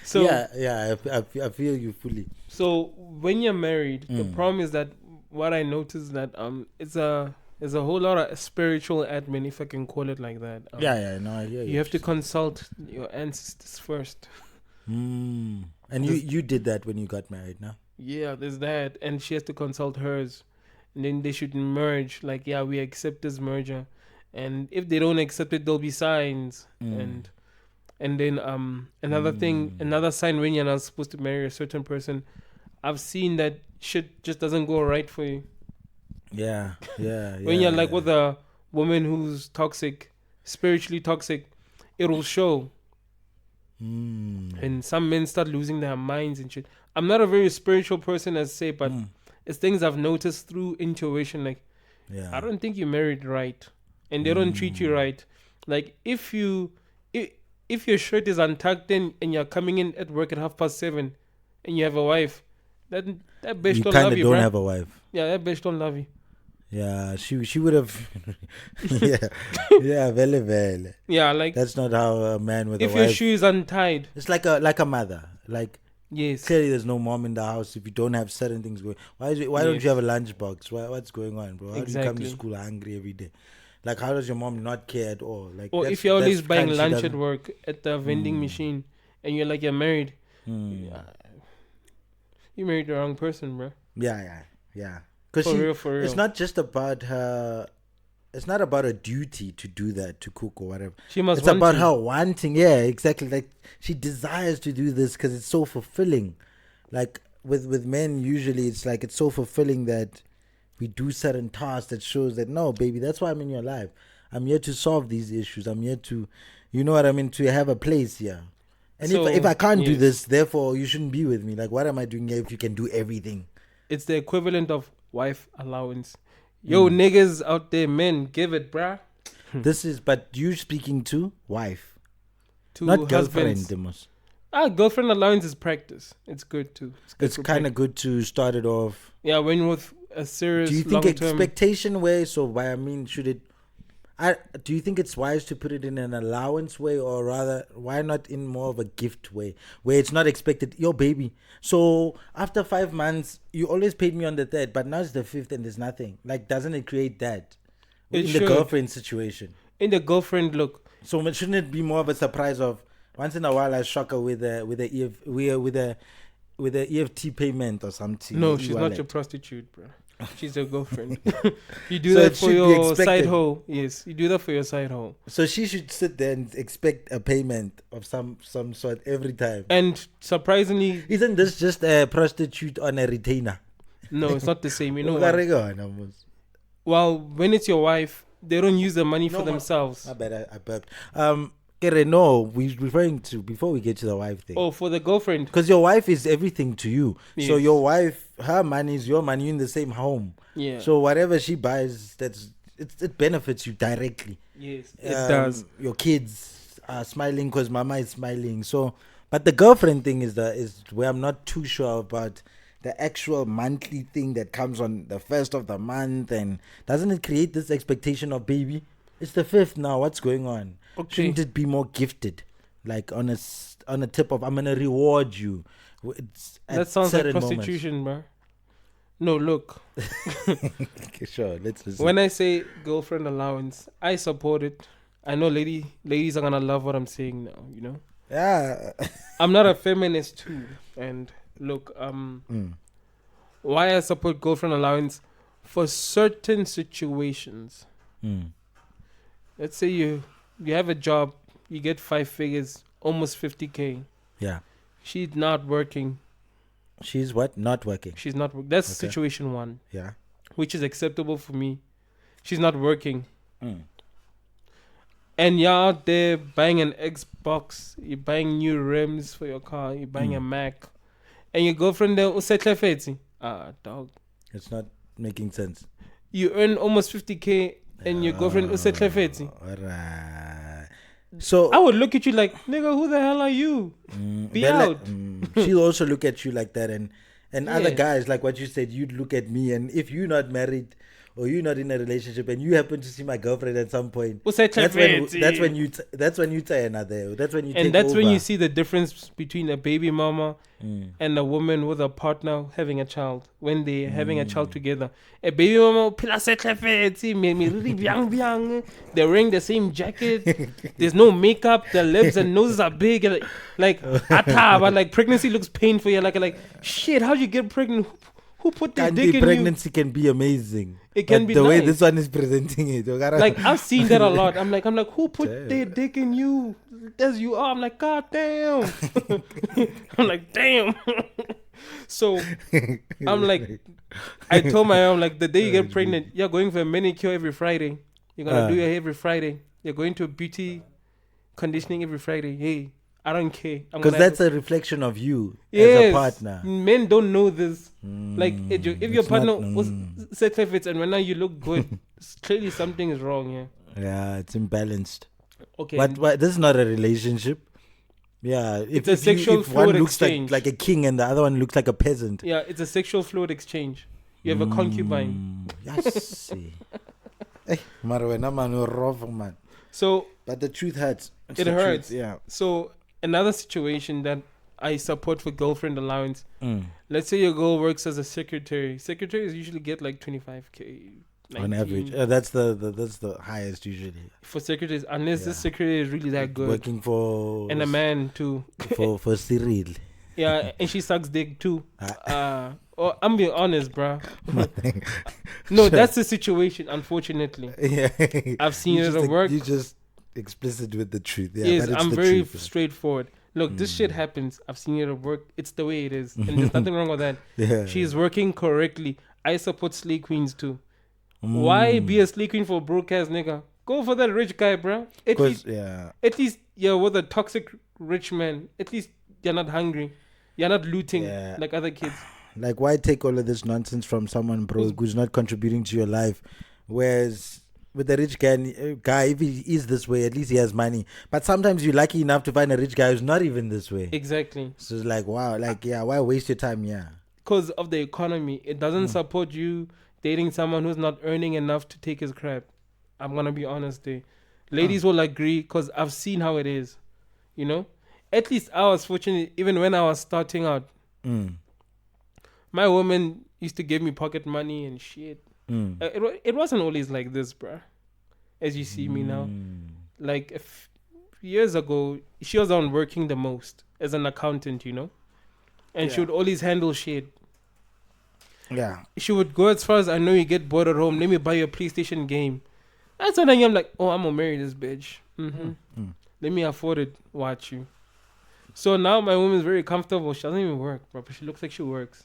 So
yeah, I feel you fully.
so when you're married, the problem is that what I noticed that it's a whole lot of spiritual admin, if I can call it like that.
Yeah, no, I hear you.
You have to consult your ancestors first.
And you did that when you got married, no?
Yeah, there's that, and she has to consult hers, and then they should merge. Like, yeah, we accept this merger, and if they don't accept it, there'll be signs, and then another thing, another sign when you're not supposed to marry a certain person. I've seen that shit just doesn't go right for you.
Yeah.
When you're like with a woman who's toxic, spiritually toxic, it will show. And some men start losing their minds and shit. I'm not a very spiritual person, as say, but it's things I've noticed through intuition. Like, I don't think you married right, and they don't treat you right. Like, if your shirt is untucked in and you're coming in at work at 7:30, and you have a wife, that bitch
you
don't
kind
love
of
you,
don't
bruh.
have a wife.
Yeah, that bitch don't love you.
Yeah, she would have. yeah, vele.
Yeah, like
That's not how a man with a
if
wife.
your shoe is untied.
It's like a mother. Like,
Yes.
clearly there's no mom in the house if you don't have certain things going. Why don't
Yes.
you have a lunchbox? What's going on, bro? How do you come
Exactly.
to school hungry every day? Like, how does your mom not care at all? Like,
Or
that's-
if you're always
that's
buying
kind she
lunch at
doesn't-
work at the vending machine, and you're like, you're married. You married the wrong person, bro.
Yeah. Because
For real.
it's not just about her. It's not about a duty to do that, to cook or whatever.
She must
It's
want
about
to.
her wanting. Yeah, exactly. Like, she desires to do this because it's so fulfilling. Like with men, usually it's like it's so fulfilling that we do certain tasks that shows that no, baby, that's why I'm in your life. I'm here to solve these issues. I'm here to, you know what I mean, to have a place here. And
So,
if I can't do
yes.
this, therefore you shouldn't be with me. Like, what am I doing here if you can do everything?
It's the equivalent of wife allowance. Yo, niggas out there, men, give it, bruh.
This is, but you speaking to wife,
To
not girlfriend,
husbands.
Demos.
Girlfriend allowance is practice. It's good too.
It's kind of good to start it off.
Yeah, when you're with a serious
Do you think
long-term...
expectation way? So by I mean, should it? Do you think it's wise to put it in an allowance way, or rather, why not in more of a gift way, where it's not expected? Yo, baby. So after 5 months, you always paid me on the third, but now it's the fifth and there's nothing. Like, doesn't it create that
It
in
should.
the girlfriend situation?
In the girlfriend look,
So shouldn't it be more of a surprise of once in a while I shock her with a EFT payment or something?
no, she's not your prostitute, bro. She's your girlfriend. You do
So
that
it
for
should be
your
expected.
side hoe. Yes, you do that for your side hoe.
So she should sit there and expect a payment of some sort every time.
And surprisingly,
Isn't this just a prostitute on a retainer?
no, it's not the same. You know why?
Well,
Well, when it's your wife, they don't use the money for
No,
themselves.
I bet I burped. Kere, no, we're referring to before we get to the wife thing.
Oh, for the girlfriend.
Because your wife is everything to you. So
Yes.
your wife, her money is your money. You're in the same home.
Yeah.
So whatever she buys, it benefits you directly.
Yes, it does.
Your kids are smiling because mama is smiling. So, but the girlfriend thing is where I'm not too sure about the actual monthly thing that comes on the first of the month, and doesn't it create this expectation of baby? It's the fifth now. What's going on?
Okay.
Shouldn't it be more gifted, like on a tip of I'm gonna reward you? It's at
That sounds like
certain moments.
prostitution, bro. No, look.
Okay, sure, let's listen.
When I say girlfriend allowance, I support it. I know ladies are gonna love what I'm saying now. You know,
Yeah.
I'm not a feminist too. And look, why I support girlfriend allowance for certain situations. Let's say you have a job, you get 5 figures, almost 50K.
Yeah.
She's not working.
She's what? Not working.
She's not working. That's
Okay.
situation one,
Yeah.
which is acceptable for me. She's not working. And you're out there buying an Xbox, you're buying new rims for your car, you're buying a Mac, and your girlfriend there dog.
It's not making sense.
You earn almost 50K and your girlfriend
Alright. So
I would look at you like, nigga, who the hell are you? Be out.
She'll also look at you like that, and other
Yeah.
guys, like what you said, you'd look at me, and if you're not married or you're not in a relationship and you happen to see my girlfriend at some point, that's when you say another. That's when you
And
take
that's when
over.
you see the difference between a baby mama and a woman with a partner having a child. When they're having a child together, a baby mama, they're wearing the same jacket. There's no makeup. Their lips and noses are big. Like but like pregnancy looks painful. You're like shit. How'd you get pregnant? Who put their dick in
pregnancy can be amazing.
It can
But
be
the way
nice.
this one is presenting it.
Like I've seen that a lot. I'm like, who put their dick in you? As you are. I'm like, god damn. I'm like, damn. So I'm like, I told my mom, like, the day you get pregnant, you're going for a manicure every Friday. You're gonna do your hair every Friday. You're going to a beauty conditioning every Friday. Hey, I don't care.
Because that's a reflection of you as
Yes,
a partner.
men don't know this. Like, if your
it's
partner
not-
was set fits and when now you look good, clearly something is wrong. Yeah.
Yeah, it's imbalanced.
Okay.
But this is not a relationship. Yeah,
It's a sexual
if one
fluid
looks
exchange.
like a king and the other one looks like a peasant.
Yeah, it's a sexual fluid exchange. You have a concubine.
Yes. Eh, mara wena man, you're rough, man.
So
But the truth hurts. It's
it
the
hurts.
truth, yeah.
So another situation that I support for girlfriend allowance.
Mm.
Let's say your girl works as a secretary. Secretaries usually get like 25K.
On
19
average, that's the highest usually.
for secretaries, unless
Yeah.
this secretary is really that good.
Working for
And a man too.
for Cyril.
Yeah, and she sucks dick too. I'm being honest, bruh. No, that's the situation, unfortunately.
Yeah,
I've seen
You
it
just
at work.
You just explicit with the truth. Yeah,
Yes,
but it's
I'm
the
very
truth.
straightforward. Look, this shit happens. I've seen it at work. It's the way it is. And there's nothing wrong with that.
Yeah.
She's working correctly. I support slay queens too. Why be a slay queen for a broke ass nigga? Go for that rich guy, bro.
Because
At least you're with a toxic rich man. At least you're not hungry. You're not looting like other kids.
like why take all of this nonsense from someone broke who's not contributing to your life? Whereas with the rich guy, if he is this way, at least he has money. But sometimes you're lucky enough to find a rich guy who's not even this way.
Exactly.
So it's like, wow, like, why waste your time? Yeah.
Because of the economy, it doesn't support you dating someone who's not earning enough to take his crap. I'm going to be honest there. Ladies will agree because I've seen how it is. You know? At least I was fortunate, even when I was starting out. My woman used to give me pocket money and shit. It wasn't always like this, bruh. As you see me now. Like, years ago, she was on working the most as an accountant, you know? And she would always handle shit.
Yeah.
She would go as far as, I know you get bored at home. Let me buy you a PlayStation game. That's when I'm like, oh, I'm going to marry this bitch. Let me afford it. Watch you. So now my woman's very comfortable. She doesn't even work, bro. But she looks like she works.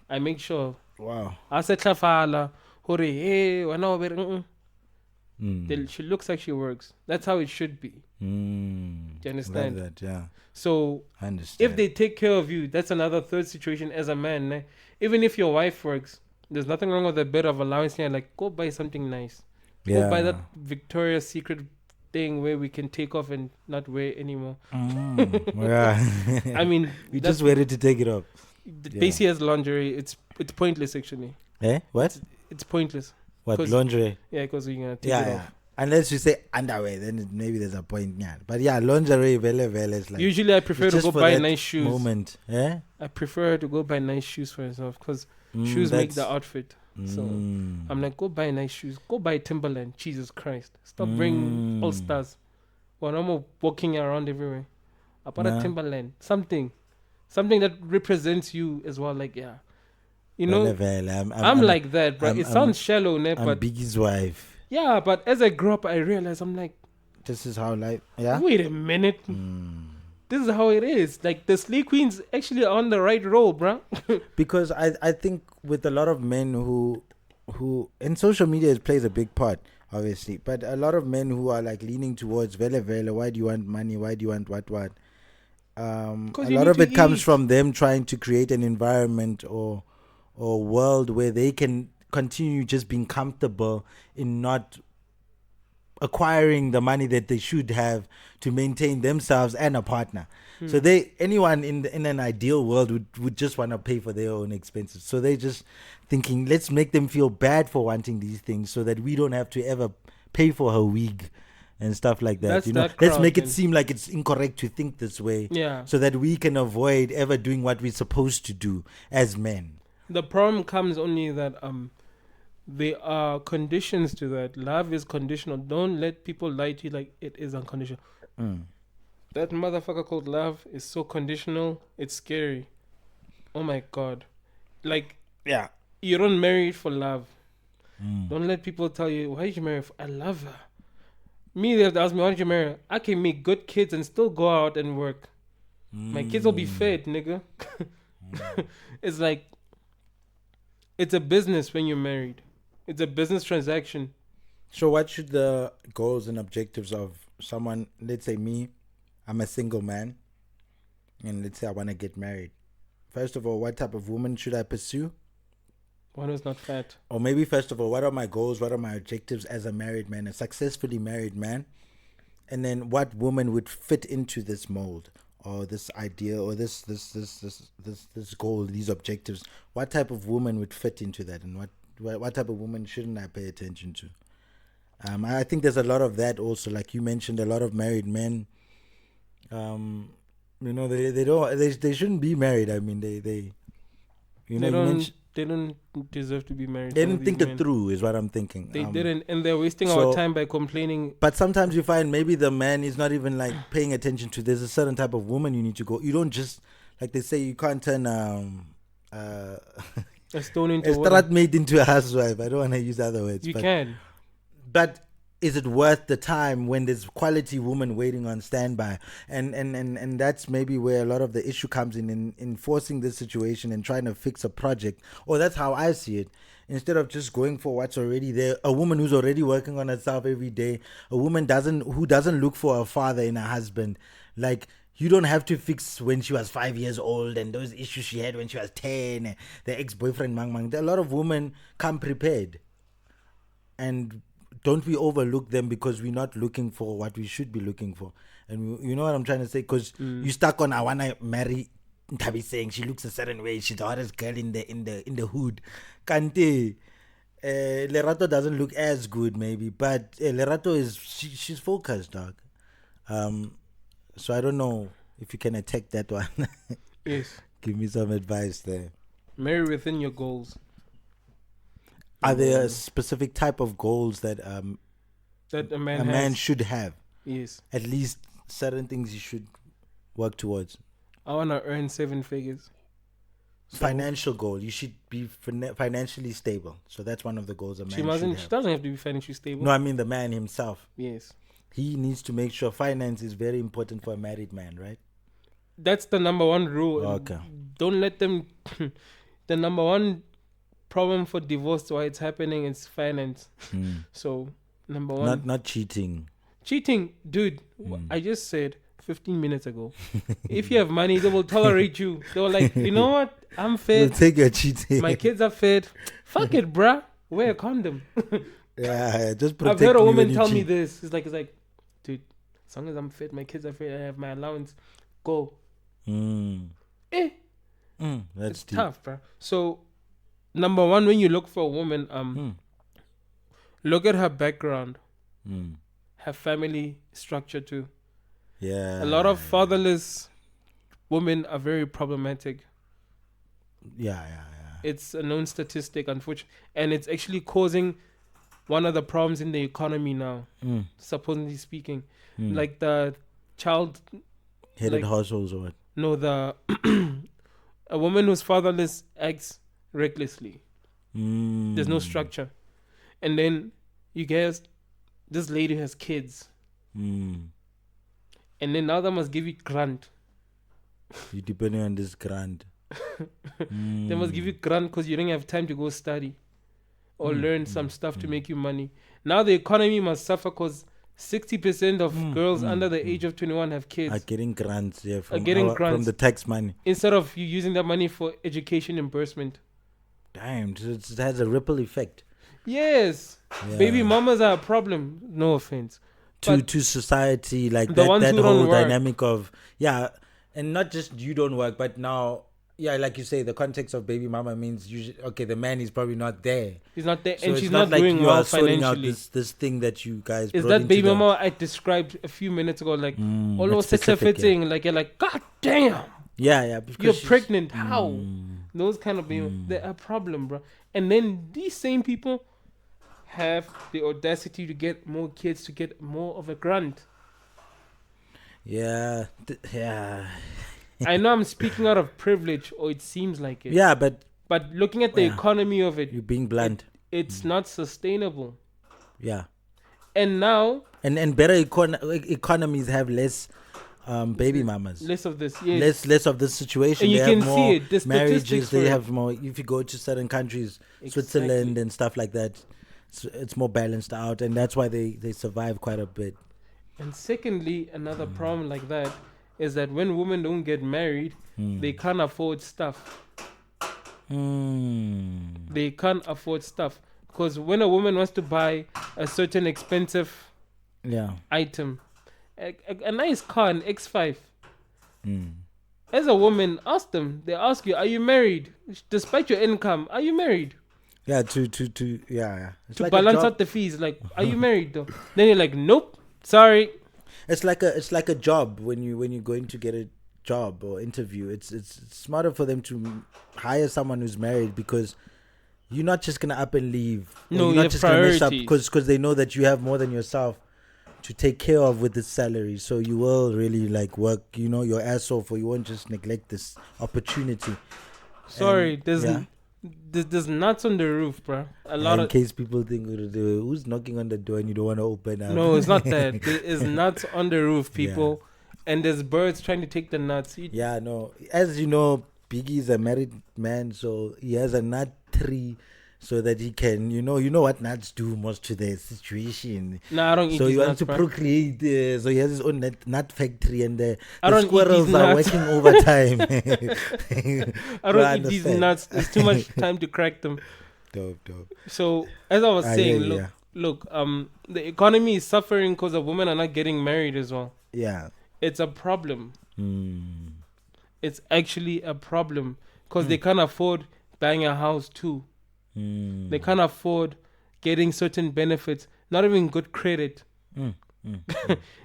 I make sure.
Wow.
I said, Tlafala, hore, hey, she looks like she works. That's how it should be. Do you understand?
Love that, yeah.
So
I understand.
if they take care of you, that's another third situation as a man. Ne? Even if your wife works, there's nothing wrong with a bit of allowance here. Like, go buy something nice. Go buy that Victoria's Secret thing where we can take off and not wear it anymore. I mean,
we just wear it to take it off.
They see as lingerie. It's pointless actually.
What?
It's pointless.
What, lingerie?
Yeah, because we're gonna take it off.
Unless you say underwear, then maybe there's a point. Yeah, but lingerie, is like.
Usually, I prefer to go buy nice shoes.
Moment,
I prefer to go buy nice shoes for myself because shoes make the outfit. So I'm like, go buy nice shoes. Go buy Timberland. Jesus Christ! Stop bringing All Stars. Well, no more walking around everywhere. I bought a Timberland. Something that represents you as well. Like, you know, I'm like that, bro. It sounds shallow, but
I'm Biggie's wife.
Yeah, but as I grew up, I realized I'm like,
this is how life. Yeah.
Wait a minute. This is how it is. Like the Slay Queens actually are on the right role, bro.
Because I think with a lot of men who and social media plays a big part, obviously, but a lot of men who are like leaning towards vele, why do you want money? Why do you want what? A lot of it comes from them trying to create an environment or world where they can continue just being comfortable in not acquiring the money that they should have to maintain themselves and a partner. So anyone in an ideal world would just want to pay for their own expenses. So they just thinking, let's make them feel bad for wanting these things so that we don't have to ever pay for her wig and stuff like that. Let's make it seem like it's incorrect to think this way.
Yeah.
So that we can avoid ever doing what we're supposed to do as men. The
problem comes only that there are conditions to that. Love is conditional. Don't let people lie to you like it is unconditional. That motherfucker called love is so conditional. It's scary. Oh my God. Like, you don't marry for love. Don't let people tell you, why did you marry her? I love her. Me, they have to ask me, why did you marry her? I can make good kids and still go out and work. My kids will be fed, nigga. It's like, it's a business when you're married. It's a business transaction.
So what should the goals and objectives of someone, let's say me, I'm a single man, and let's say I want to get married. First of all, what type of woman should I pursue?
One who's not fat.
Or maybe first of all, what are my goals? What are my objectives as a married man, a successfully married man? And then what woman would fit into this mold or this idea or this goal, these objectives? What type of woman would fit into that, and what type of woman shouldn't I pay attention to? I think there's a lot of that also. Like you mentioned, a lot of married men, they shouldn't be married. I mean, they
don't deserve to be married.
They didn't think it through, is what I'm thinking.
They didn't, and they're wasting our time by complaining.
But sometimes you find maybe the man is not even like paying attention to. There's a certain type of woman you need to go. You don't just, like they say, you can't turn
a stone into
a strat mate into a housewife. I don't want to use other words.
You can.
But is it worth the time when there's quality woman waiting on standby? And that's maybe where a lot of the issue comes in enforcing this situation and trying to fix a project. Or that's how I see it. Instead of just going for what's already there, a woman who's already working on herself every day, a woman who doesn't look for a father in her husband. Like, you don't have to fix when she was 5 years old and those issues she had when she was 10, the ex-boyfriend mang. A lot of women come prepared. And don't we overlook them because we're not looking for what we should be looking for? And you know what I'm trying to say? Because you stuck on, I want to marry Tabi, saying she looks a certain way, she's the hottest girl in the hood. Kante, Lerato doesn't look as good maybe, but Lerato she's focused, dog. So I don't know if you can attack that one.
Yes.
Give me some advice there.
Marry within your goals.
Are there a specific type of goals that
that a
man
has?
should have?
Yes.
At least certain things you should work towards.
I want to earn 7 figures. So
financial goal. You should be financially stable. So that's one of the goals a man should have.
She doesn't have to be financially stable.
No, I mean the man himself.
Yes.
He needs to make sure finance is very important for a married man, right?
That's the number one rule.
Okay.
Don't let them... the number one problem for divorce, why it's happening, is finance. So, number one...
Not cheating.
Cheating, dude, I just said 15 minutes ago. If you have money, they will tolerate you. They were like, you know what? I'm fed.
We'll take your cheating.
My kids are fed. Fuck it, bruh. Wear a condom.
Yeah, just protect.
I've heard a woman tell me this. It's like, dude, as long as I'm fed, my kids are fed, I have my allowance. Go.
That's
it's
deep.
tough, bruh. So, number one, when you look for a woman, look at her background, her family structure too.
Yeah.
A lot of fatherless women are very problematic.
Yeah.
It's a known statistic, unfortunately. And it's actually causing one of the problems in the economy now, supposedly speaking. Like the child-headed
households or what?
No, a woman who's fatherless acts recklessly. There's no structure. And then you guess this lady has kids. And then now they must give you grant.
You depending on this grant.
They must give you grant because you don't have time to go study or learn some stuff to make you money. Now the economy must suffer because 60% of girls under the age of 21 have kids.
Are getting grants, from the tax money.
Instead of you using that money for education reimbursement.
Damn, it has a ripple effect.
Yes. Yeah. Baby mamas are a problem. No offense.
To society, like that whole dynamic of, and not just you don't work, but now, like you say, the context of baby mama means usually, okay, the man is probably not there.
He's not there,
so
and she's not
like
doing
you
well
are sorting
financially.
Out this thing that you guys
is
brought
that
into
baby mama I described a few minutes ago, like almost fitting, like you're like, God damn.
Yeah.
You're pregnant. How? Those kind of people, they're a problem, bro. And then these same people have the audacity to get more kids, to get more of a grant.
Yeah.
I know I'm speaking out of privilege, or it seems like it.
Yeah, but
looking at the economy of it,
you're being blunt.
It's not sustainable.
Yeah.
And now,
and better economies have less baby mamas.
Less of this, yes.
Less of this situation.
And you
they
can
have more
see it. The
marriages. They have more. If you go to certain countries, Switzerland and stuff like that, it's more balanced out, and that's why they survive quite a bit.
And secondly, another problem like that is that when women don't get married, they can't afford stuff. They can't afford stuff because when a woman wants to buy a certain expensive item, a nice car, an X5, as a woman, they ask you, are you married? Despite your income, are you married?
Yeah, to
It's to like balance out the fees, like, are you married though? Then you're like, nope, sorry.
It's like a job when you're going to get a job or interview. It's smarter for them to hire someone who's married because you're not just gonna up and leave.
No,
you're not just gonna mess up
priorities.
because they know that you have more than yourself to take care of with this salary. So you will really like work, your ass off, or you won't just neglect this opportunity.
Sorry, There's nuts on the roof, bro. A lot
in
of
case people think who's knocking on the door and you don't want to open up.
no, it's not that. There is nuts on the roof,
Yeah.
people, and there's birds trying to take the nuts.
Yeah, no. As you know, Biggie is a married man, so he has a nut tree so that he can, you know what nuts do most to the situation.
Nah, I don't eat
So
these
he wants
nuts,
to
bro.
procreate, so he has his own nut factory, and
I
the
don't eat
squirrels
these
are
nuts.
working overtime.
I don't eat these nuts. It's too much time to crack them.
Dope.
So as I was saying,
yeah.
look, the economy is suffering because of women are not getting married as well.
Yeah.
It's a problem.
Mm.
It's actually a problem because they can't afford buying a house too.
Mm.
They can't afford getting certain benefits, not even good credit.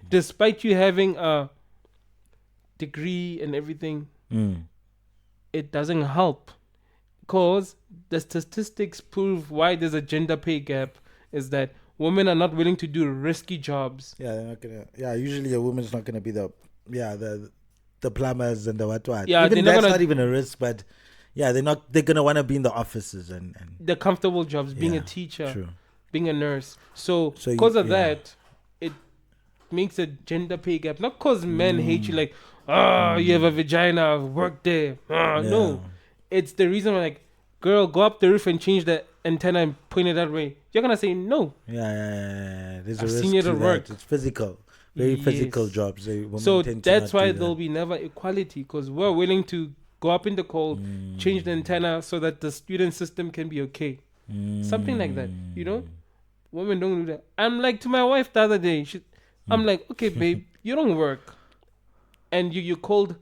Despite you having a degree and everything, it doesn't help. Because the statistics prove why there's a gender pay gap is that women are not willing to do risky jobs.
Yeah, they're not gonna. Yeah, usually a woman's not gonna be the plumbers and the what.
Yeah,
even
they're
that's
not
not even a risk, but yeah, they're gonna want to be in the offices and
the comfortable jobs, being a
Yeah,
teacher,
true.
being a nurse. So
So
because of
yeah.
that, it makes a gender pay gap. Not because men hate you like, you have a vagina, work there. No. It's the reason why, like, girl, go up the roof and change the antenna and point it that way. You're going to say no.
Yeah. There's a
I've
risk
seen it
to
at
that.
work.
It's physical. Very physical
Yes.
jobs. Women
So
tend to
that's
not
why
do
there'll
that.
be never equality because we're willing to go up in the cold, change the antenna so that the student system can be okay. Something like that, you know? Women don't do that. I'm like to my wife the other day, I'm like, okay, babe, you don't work. And you called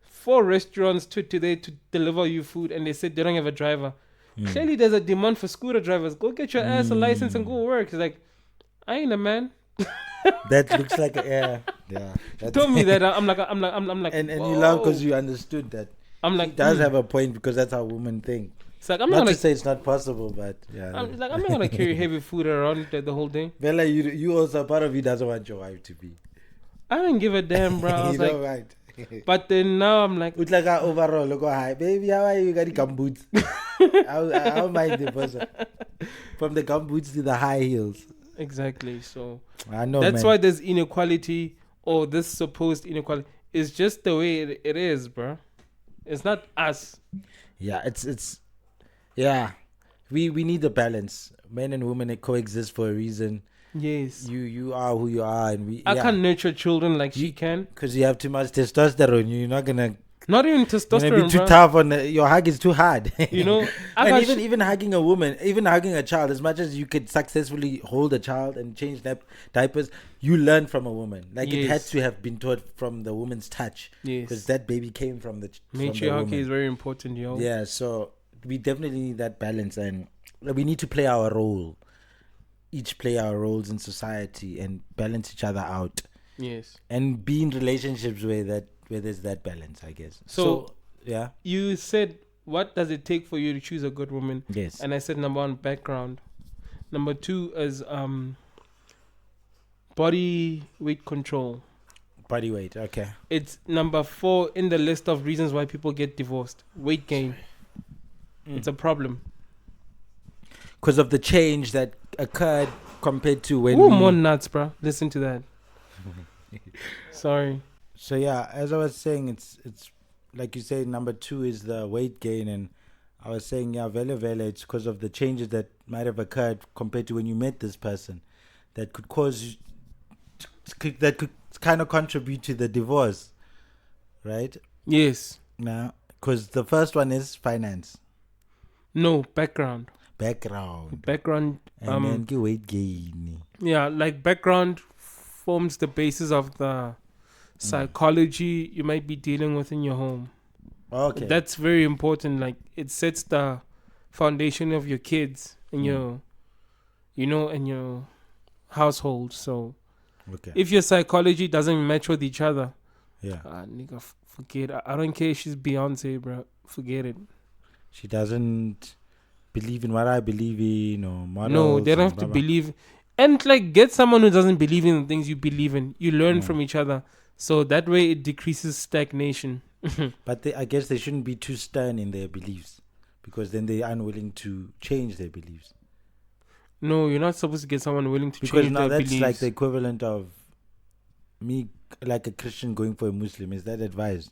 4 restaurants today to deliver you food and they said they don't have a driver. Clearly there's a demand for scooter drivers. Go get your ass a license and go work. It's like, I ain't a man.
That looks like yeah.
She told me that I'm like
and you
whoa.
love because you understood that.
I'm like,
She does have a point because that's how women think.
it's like I'm
Not
not
to
gonna
say it's not possible, but yeah.
I'm not gonna carry heavy food around the whole day.
Bella, you also part of you doesn't want your wife to be.
I don't give a damn, bro. I was
You know,
like,
right?
but then now I'm like,
It's like overall, look, hi, baby, how are you? Got the gumboots. I don't mind the person. From the gumboots to the high heels.
exactly. So
I know,
that's
man.
why there's inequality or this supposed inequality. It's just the way it is, bro. It's not us.
Yeah, it's yeah. We need a balance. Men and women coexist for a reason.
Yes.
You are who you are, and
I can't nurture children like she can.
because you have too much testosterone. You're not gonna.
Not even
You're gonna
testosterone,
be too
bro.
tough on your hug is too hard.
You know, I
And
got
even hugging a woman, even hugging a child, as much as you could successfully hold a child and change diapers, you learn from a woman. Like it had
Yes.
to have been taught from the woman's touch, because
yes.
that baby came from the
Matriarchy
woman.
is very important, yo.
Yeah, so we definitely need that balance, and we need to play our role. Each play our roles in society and balance each other out,
Yes.
and be in relationships where there's that balance, I guess.
So
yeah,
you said, what does it take for you to choose a good woman?
yes,
And I said number 1, background. Number 2 is body weight control.
body weight. Okay.
It's number 4 in the list of reasons why people get divorced. Weight gain. It's a problem.
Because of the change that occurred compared to when
Ooh, more nuts, bro. Listen to that. Sorry.
So yeah, as I was saying, it's like you say, number 2 is the weight gain, and I was saying, yeah, vele, it's because of the changes that might have occurred compared to when you met this person, that could cause that could kind of contribute to the divorce, right?
Yes.
Now, because the first one is finance,
No, background.
background,
And
and then weight gain.
yeah, like background forms the basis of the psychology you might be dealing with in your home.
Okay.
That's very important. Like it sets the foundation of your kids and your, and your household. So
Okay.
if your psychology doesn't match with each other,
Yeah.
nigga, forget. I don't care if she's Beyonce, bro. Forget it.
She doesn't believe in what I believe in, or morals.
No, they don't
and
have to
blah, blah.
believe. And like, get someone who doesn't believe in the things you believe in. You learn from each other. So that way it decreases stagnation.
But I guess they shouldn't be too stern in their beliefs, because then they're unwilling to change their beliefs.
No, you're not supposed to get someone willing to
Because
change
now
their
that's
beliefs.
like the equivalent of me, like a Christian going for a Muslim. Is that advised?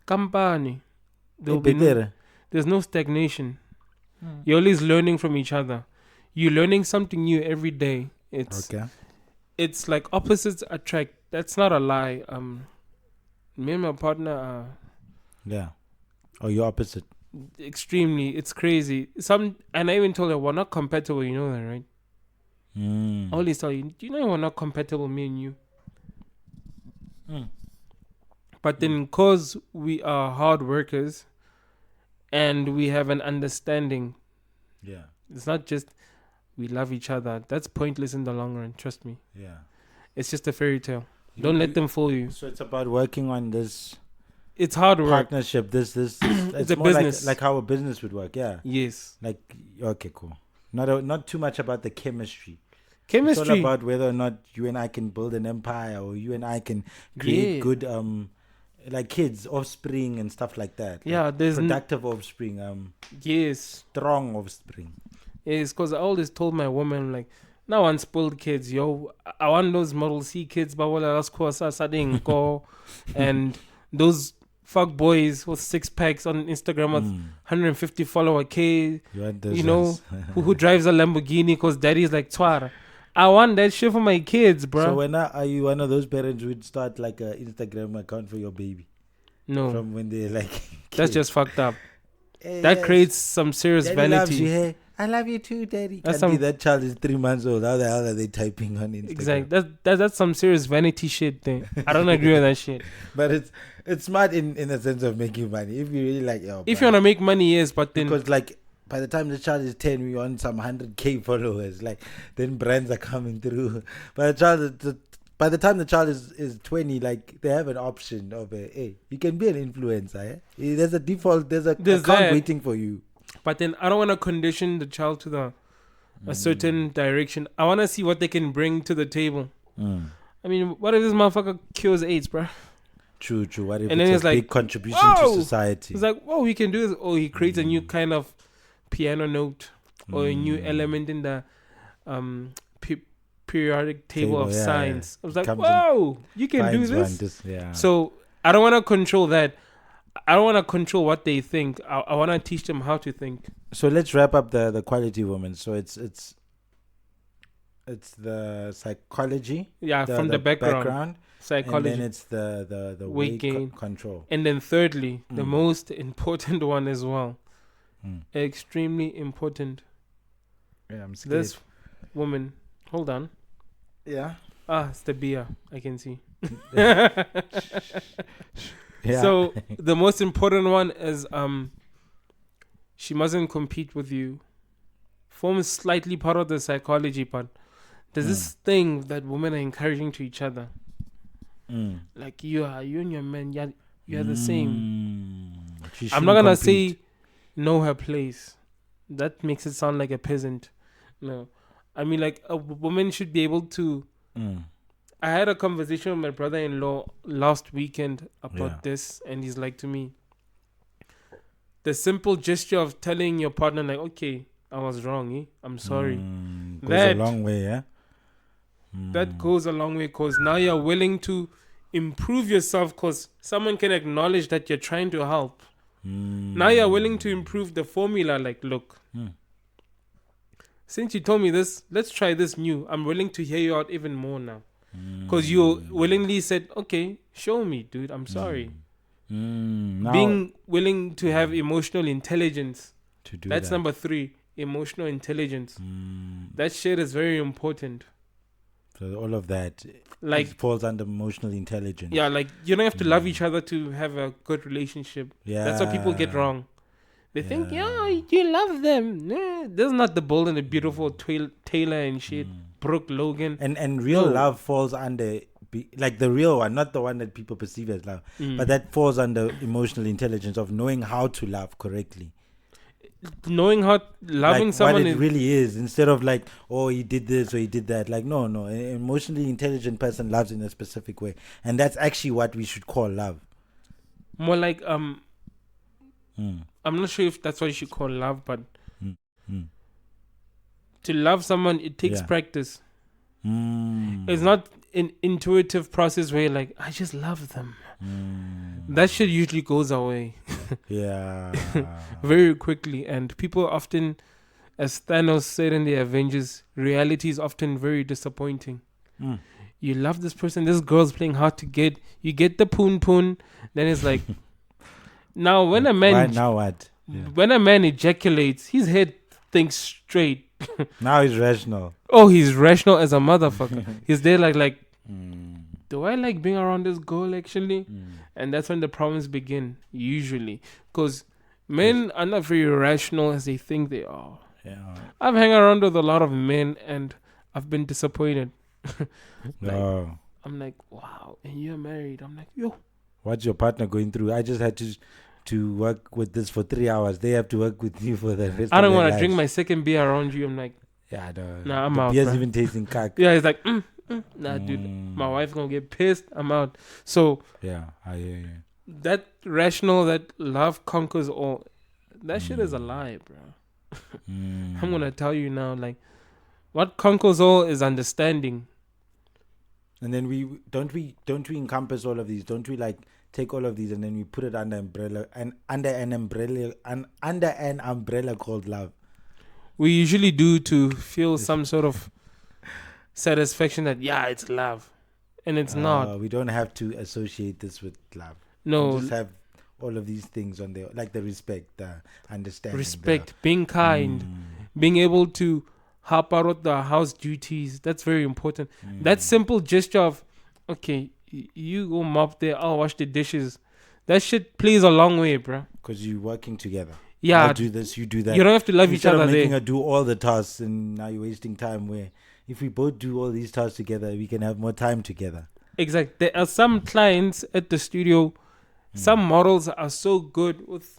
Company.
Eh, betere.
There's no stagnation.
Hmm.
You're always learning from each other. You're learning something new every day.
Okay.
It's like opposites attract. That's not a lie. Me and my partner are
Yeah. Or you're opposite.
extremely. It's crazy. And I even told her we're not compatible. You know that, right? I always tell you, do you know we're not compatible, me and you? But then, cause we are hard workers, and we have an understanding.
Yeah.
It's not just we love each other. That's pointless in the long run. Trust me.
Yeah.
It's just a fairy tale. Don't let them fool you.
So it's about working on this
It's hard work.
partnership. This it's
a
more
business.
like how a business would work. Yeah.
Yes.
Like, okay, cool. Not too much about the chemistry. It's all
Chemistry.
about whether or not you and I can build an empire, or you and I can create
Yeah.
good like kids, offspring and stuff like that.
Yeah,
Like
there's
productive offspring,
yes.
strong offspring.
Yes, because I always told my woman, like, now unspoiled kids, yo. I want those Model C kids, but what else go and those fuck boys with 6-packs on Instagram with 150 follower K,
You want those
you know,
ones.
who drives a Lamborghini because daddy's like twara. I want that shit for my kids, bro.
So when are you one of those parents who would start like an Instagram account for your baby
No,
from when they're like
that's
kids?
just fucked up.
Hey,
That
yes,
creates some serious
Daddy loves
vanity.
you, hey. I love you too, daddy.
That's
Can't be
some-
that child is 3 months old. How the hell are they typing on Instagram?
Exactly. That's some serious vanity shit thing. I don't agree with that shit.
But it's smart in the sense of making money. If you really like your
If you wanna make money, yes, but then
because like by the time the child is 10, we want some 100K followers. Like then brands are coming through. By the time the child is 20, like they have an option of hey, you can be an influencer. Eh? There's a default. There's account
that.
waiting for you.
But then I don't want to condition the child to a certain direction. I want to see what they can bring to the table. I mean, what if this motherfucker cures AIDS, bro?
True. What if
And then
it's
it's
a
like,
big contribution
whoa!
to society?
It's like, whoa, he can do this. Or he creates a new kind of piano note or a new element in the periodic table of
yeah,
science. I was like,
Comes
whoa, you can do
Finds
this.
one, yeah.
So I don't want to control that. I don't want to control what they think. I want to teach them how to think.
So let's wrap up the quality woman. So it's the psychology.
Yeah, from the background. Psychology.
And then it's the
Weight
weight
gain.
control.
And then thirdly, the most important one as well. Extremely important.
Yeah, I'm scared.
This woman, hold on.
Yeah.
It's the beer. I can see.
Yeah.
So the most important one is she mustn't compete with you. Forms slightly part of the psychology, but there's this thing that women are encouraging to each other. Like you and your man, you're the same. I'm not gonna say know her place. That makes it sound like a peasant. No, I mean like a woman should be able to. I had a conversation with my brother-in-law last weekend about this, and he's like to me, the simple gesture of telling your partner like, okay, I was wrong, I'm sorry.
Goes a long way, yeah.
That goes a long way because now you're willing to improve yourself because someone can acknowledge that you're trying to help. Now you're willing to improve the formula. Like, look, since you told me this, let's try this new. I'm willing to hear you out even more now. Because you willingly said, okay, show me, dude. I'm sorry. Being willing to have emotional intelligence.
To do
That's
that.
number 3. Emotional intelligence. That shit is very important.
So all of that
Like
falls under emotional intelligence.
yeah, like you don't have to love each other to have a good relationship.
Yeah.
That's what people get wrong. They think, yeah, you love them. Nah, this is not the bold and the beautiful Taylor and shit. Brooke Logan.
And real love falls under like the real one, not the one that people perceive as love, but that falls under emotional intelligence of knowing how to love correctly.
Knowing how loving
like
someone
what it
is
really is, instead of like, oh, he did this or he did that. Like no, an emotionally intelligent person loves in a specific way, and that's actually what we should call love.
more like I'm not sure if that's what you should call love, but
Mm. Mm.
to love someone, it takes
Yeah.
practice.
Mm.
It's not an intuitive process where you're like, I just love them.
Mm.
That shit usually goes away
Yeah.
very quickly. And people often, as Thanos said in the Avengers, reality is often very disappointing.
Mm.
You love this person, this girl's playing hard to get. You get the poon poon. Then it's like, now when a
Why
man
now what? Yeah.
when a man ejaculates, his head thinks straight.
Now he's rational.
Oh, he's rational as a motherfucker. He's there like,
Mm.
do I like being around this girl actually?
Mm.
And that's when the problems begin, usually. Because men are not very rational as they think they are.
Yeah.
I've hung around with a lot of men and I've been disappointed.
Oh.
I'm like, wow, and you're married. I'm like, yo.
What's your partner going through? I just had to work with this for 3 hours. They have to work with you for the rest
I
of
don't
their
want to drink
lives.
my second beer around you. I'm like,
Yeah, I don't.
nah, I'm
the
out.
beer's
bruh.
even tasting cack.
Yeah, he's like, nah, dude. My wife gonna get pissed. I'm out. So
Yeah, I hear you.
that rational, that love conquers all. That shit is a lie, bro. I'm gonna tell you now, like, what conquers all is understanding.
And then we encompass all of these? Don't we like take all of these and then we put it under an umbrella called love?
We usually do to feel some sort of satisfaction that it's love, and it's not.
We don't have to associate this with love.
No,
We just have all of these things on there, like the respect, the understanding,
respect, being kind, being able to help out with the house duties. That's very important. That simple gesture of, okay, you go mop there, I'll wash the dishes. That shit plays a long way, bro.
because you're working together.
Yeah,
I do this, you do that.
you don't have to love each
Instead
other
of making
there.
her do all the tasks, and now you're wasting time. Where if we both do all these tasks together, we can have more time together.
Exactly. There are some clients at the studio. Some models are so good with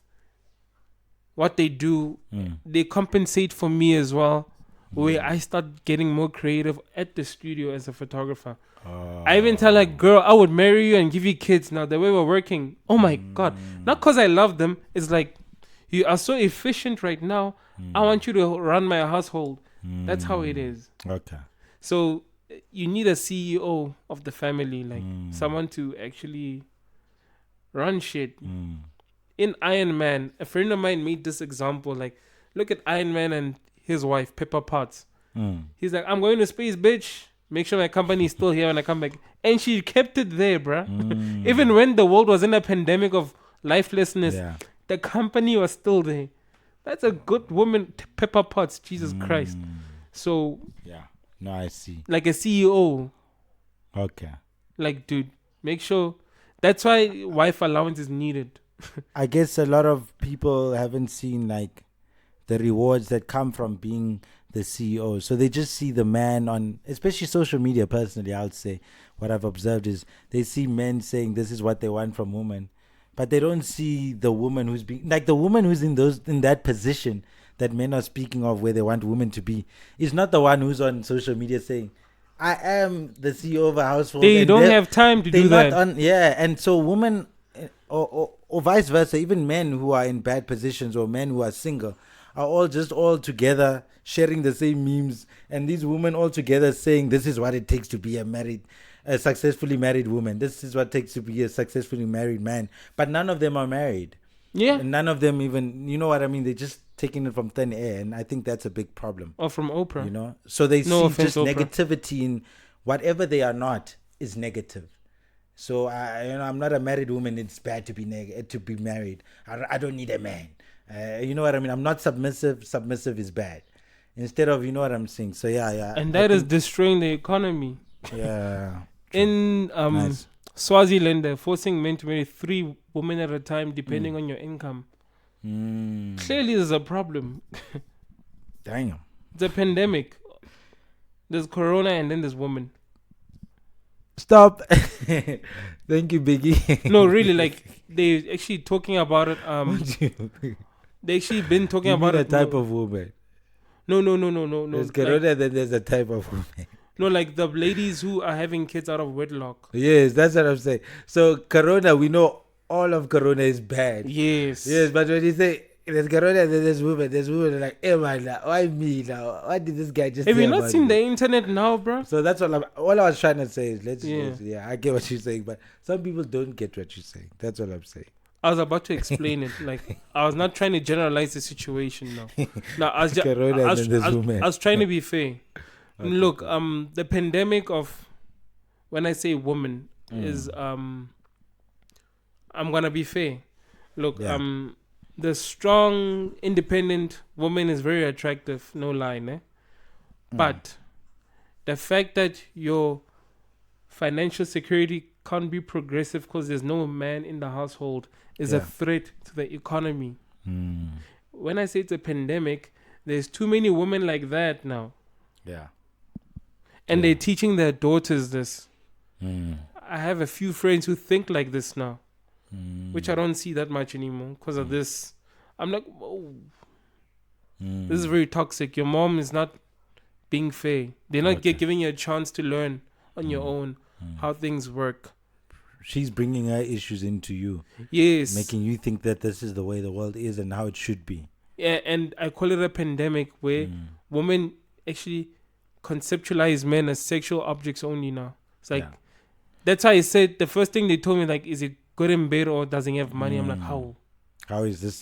what they do. They compensate for me as well. Where I start getting more creative at the studio as a photographer. I even tell like, girl, I would marry you and give you kids. Now the way we're working, oh my god, not because I love them. It's like, you are so efficient right now. I want you to run my household. That's how it is.
Okay.
So you need a CEO of the family, like someone to actually run shit. In Iron Man, a friend of mine made this example. Like, look at Iron Man and his wife, Pepper Potts. He's like, I'm going to space, bitch. Make sure my company is still here when I come back. And she kept it there, bruh. Even when the world was in a pandemic of lifelessness, the company was still there. That's a good woman, Pepper Potts. Jesus Christ. So,
yeah. No, I see.
like a CEO,
Okay.
like, dude, make sure. That's why wife allowance is needed.
I guess a lot of people haven't seen like the rewards that come from being the CEO. So they just see the man on, especially social media. Personally, I would say what I've observed is they see men saying this is what they want from women, but they don't see the woman who's being like the woman who's in that position that men are speaking of, where they want women to be, is not the one who's on social media saying, I am the CEO of a household.
They don't have time to do that.
And so women, or vice versa, even men who are in bad positions or men who are single, are all together sharing the same memes, and these women all together saying this is what it takes to be a successfully married woman. This is what it takes to be a successfully married man. But none of them are married.
Yeah.
And none of them even, you know what I mean? They're just taking it from thin air, and I think that's a big problem.
Or from Oprah.
You know, so they
No
see
offense,
just
Oprah.
negativity in whatever they are not is negative. So I'm not a married woman. It's bad to be to be married. I don't need a man. You know what I mean? I'm not submissive. Submissive is bad. Instead of, you know what I'm saying. So yeah.
And that is destroying the economy.
Yeah.
In
Nice.
Swaziland, they're forcing men to marry 3 women at a time, depending on your income. Clearly, there's a problem.
Damn.
It's a pandemic. There's corona, and then there's women.
Stop. Thank you, Biggie.
No, really, like they actually talking about it. They actually been talking about
a
it.
type of woman.
No.
There's
Like,
corona, then there's a type of woman.
no, like the ladies who are having kids out of wedlock.
Yes, that's what I'm saying. So corona, we know all of Corona is bad.
Yes.
Yes, but when you say there's Corona, then there's women like, hey man, why me now? Why did this guy just?
Have
say
you not
about
seen
me?
the internet now, bro?
So that's all I was trying to say is let's
Yeah.
I get what you're saying, but some people don't get what you're saying. That's what I'm saying.
I was about to explain it. Like, I was not trying to generalize the situation now. No, I was just,
Corona and then there's women.
I was trying to be fair.
Okay,
Look,
cool.
the pandemic of, when I say woman, is, I'm gonna be fair. Look,
Yeah.
the strong, independent woman is very attractive, no lie, ne? But the fact that your financial security can't be progressive because there's no man in the household is a
Yeah.
threat to the economy.
Mm.
When I say it's a pandemic, there's too many women like that now.
Yeah.
And
Yeah.
they're teaching their daughters this.
Mm.
I have a few friends who think like this now,
Mm.
which I don't see that much anymore because of this. I'm like, whoa,
Mm.
this is very toxic. Your mom is not being fair. They're not
Okay.
giving you a chance to learn on your own how things work.
She's bringing her issues into you,
Yes.
making you think that this is the way the world is and how it should be.
Yeah, and I call it a pandemic where women actually conceptualize men as sexual objects only now. It's like,
Yeah.
that's why I said the first thing they told me, like, is it good in bed or does he have money? I'm like, how?
How is this?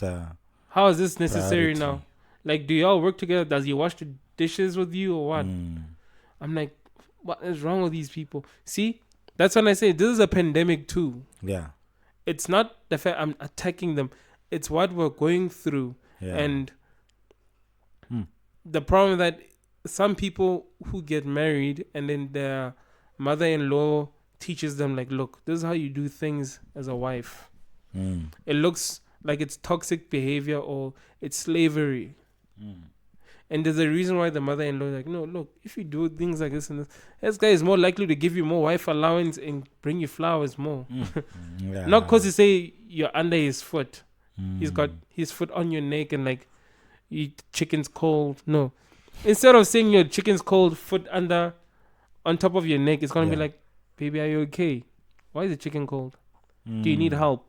How is this necessary
Priority.
now? Like, do y'all work together? Does he wash the dishes with you or what? I'm like, what is wrong with these people? See, that's when I say this is a pandemic too.
Yeah.
It's not the fact I'm attacking them. It's what we're going through.
Yeah.
And the problem that some people who get married and then their mother-in-law teaches them, like, look, this is how you do things as a wife. It looks like it's toxic behavior or it's slavery. And there's a reason why the mother-in-law is like, no, look, if you do things like this and this guy is more likely to give you more wife allowance and bring you flowers more.
Yeah.
Not because you say you're under his foot. He's got his foot on your neck and like, you chicken's cold. No. Instead of saying your chicken's cold, foot under, on top of your neck, it's going to be like, baby, are you okay? Why is the chicken cold? Do you need help?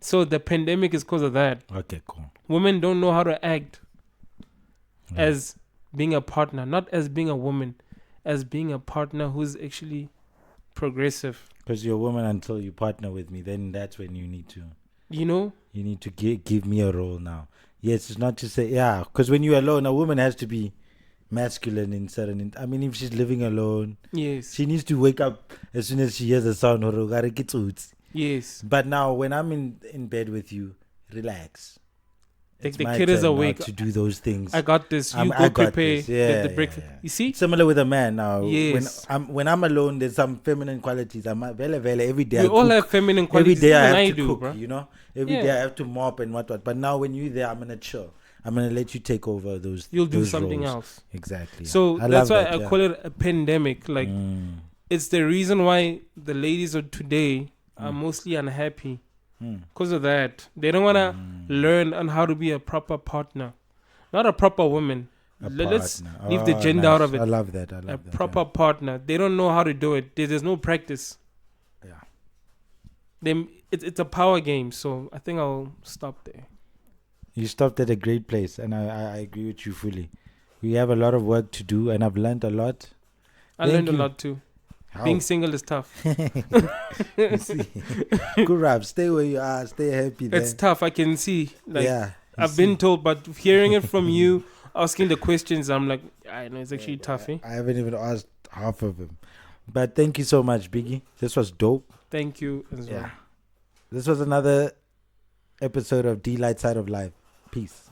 So the pandemic is because of that.
Okay, cool.
Women don't know how to act as being a partner, not as being a woman, as being a partner who's actually progressive.
Because you're a woman until you partner with me, then that's when you need to.
You know?
You need to give me a role now. Yes, it's not to say, yeah, because when you're alone, a woman has to be masculine in certain. I mean, if she's living alone,
Yes.
she needs to wake up as soon as she hears a sound.
Yes.
But now, when I'm in bed with you, relax.
Like
It's
the
my
kid is
turn now
awake.
to do those things.
I got this. You
I
go
got
prepare
this. Yeah,
the
yeah,
breakfast.
yeah.
You see?
Similar with a man now.
Yes.
When I'm alone, there's some feminine qualities. I'm every day.
We
I
all
cook.
have feminine
Every
qualities.
day I
Even
have to
do,
cook,
bro.
you know. Every
Yeah.
day I have to mop and what. But now when you're there, I'm gonna chill. I'm gonna let you take over those.
You'll do
those
something
roles.
else.
Exactly.
So
I
that's
love
why
that,
I call it a pandemic. Like, it's the reason why the ladies of today are mostly unhappy. Because of that. They don't want to learn on how to be a proper partner. Not a proper woman. Let's
partner.
leave the gender out of it.
I love that. I love
A
that.
proper partner. They don't know how to do it. There's no practice.
Yeah.
It's a power game. So I think I'll stop there.
You stopped at a great place, and I agree with you fully. We have a lot of work to do, and I've learned a lot.
I
Thank
learned a
you.
lot too.
How?
Being single is tough.
You see. Good rap. Stay where you are. Stay happy there.
It's tough. I can see. Like,
yeah. you
I've
see.
been told, but hearing it from you, asking the questions, I'm like, I know it's actually tough. Eh?
I haven't even asked half of them. But thank you so much, Biggie. This was dope.
Thank you as well.
Yeah. This was another episode of Delite Side of Life. Peace.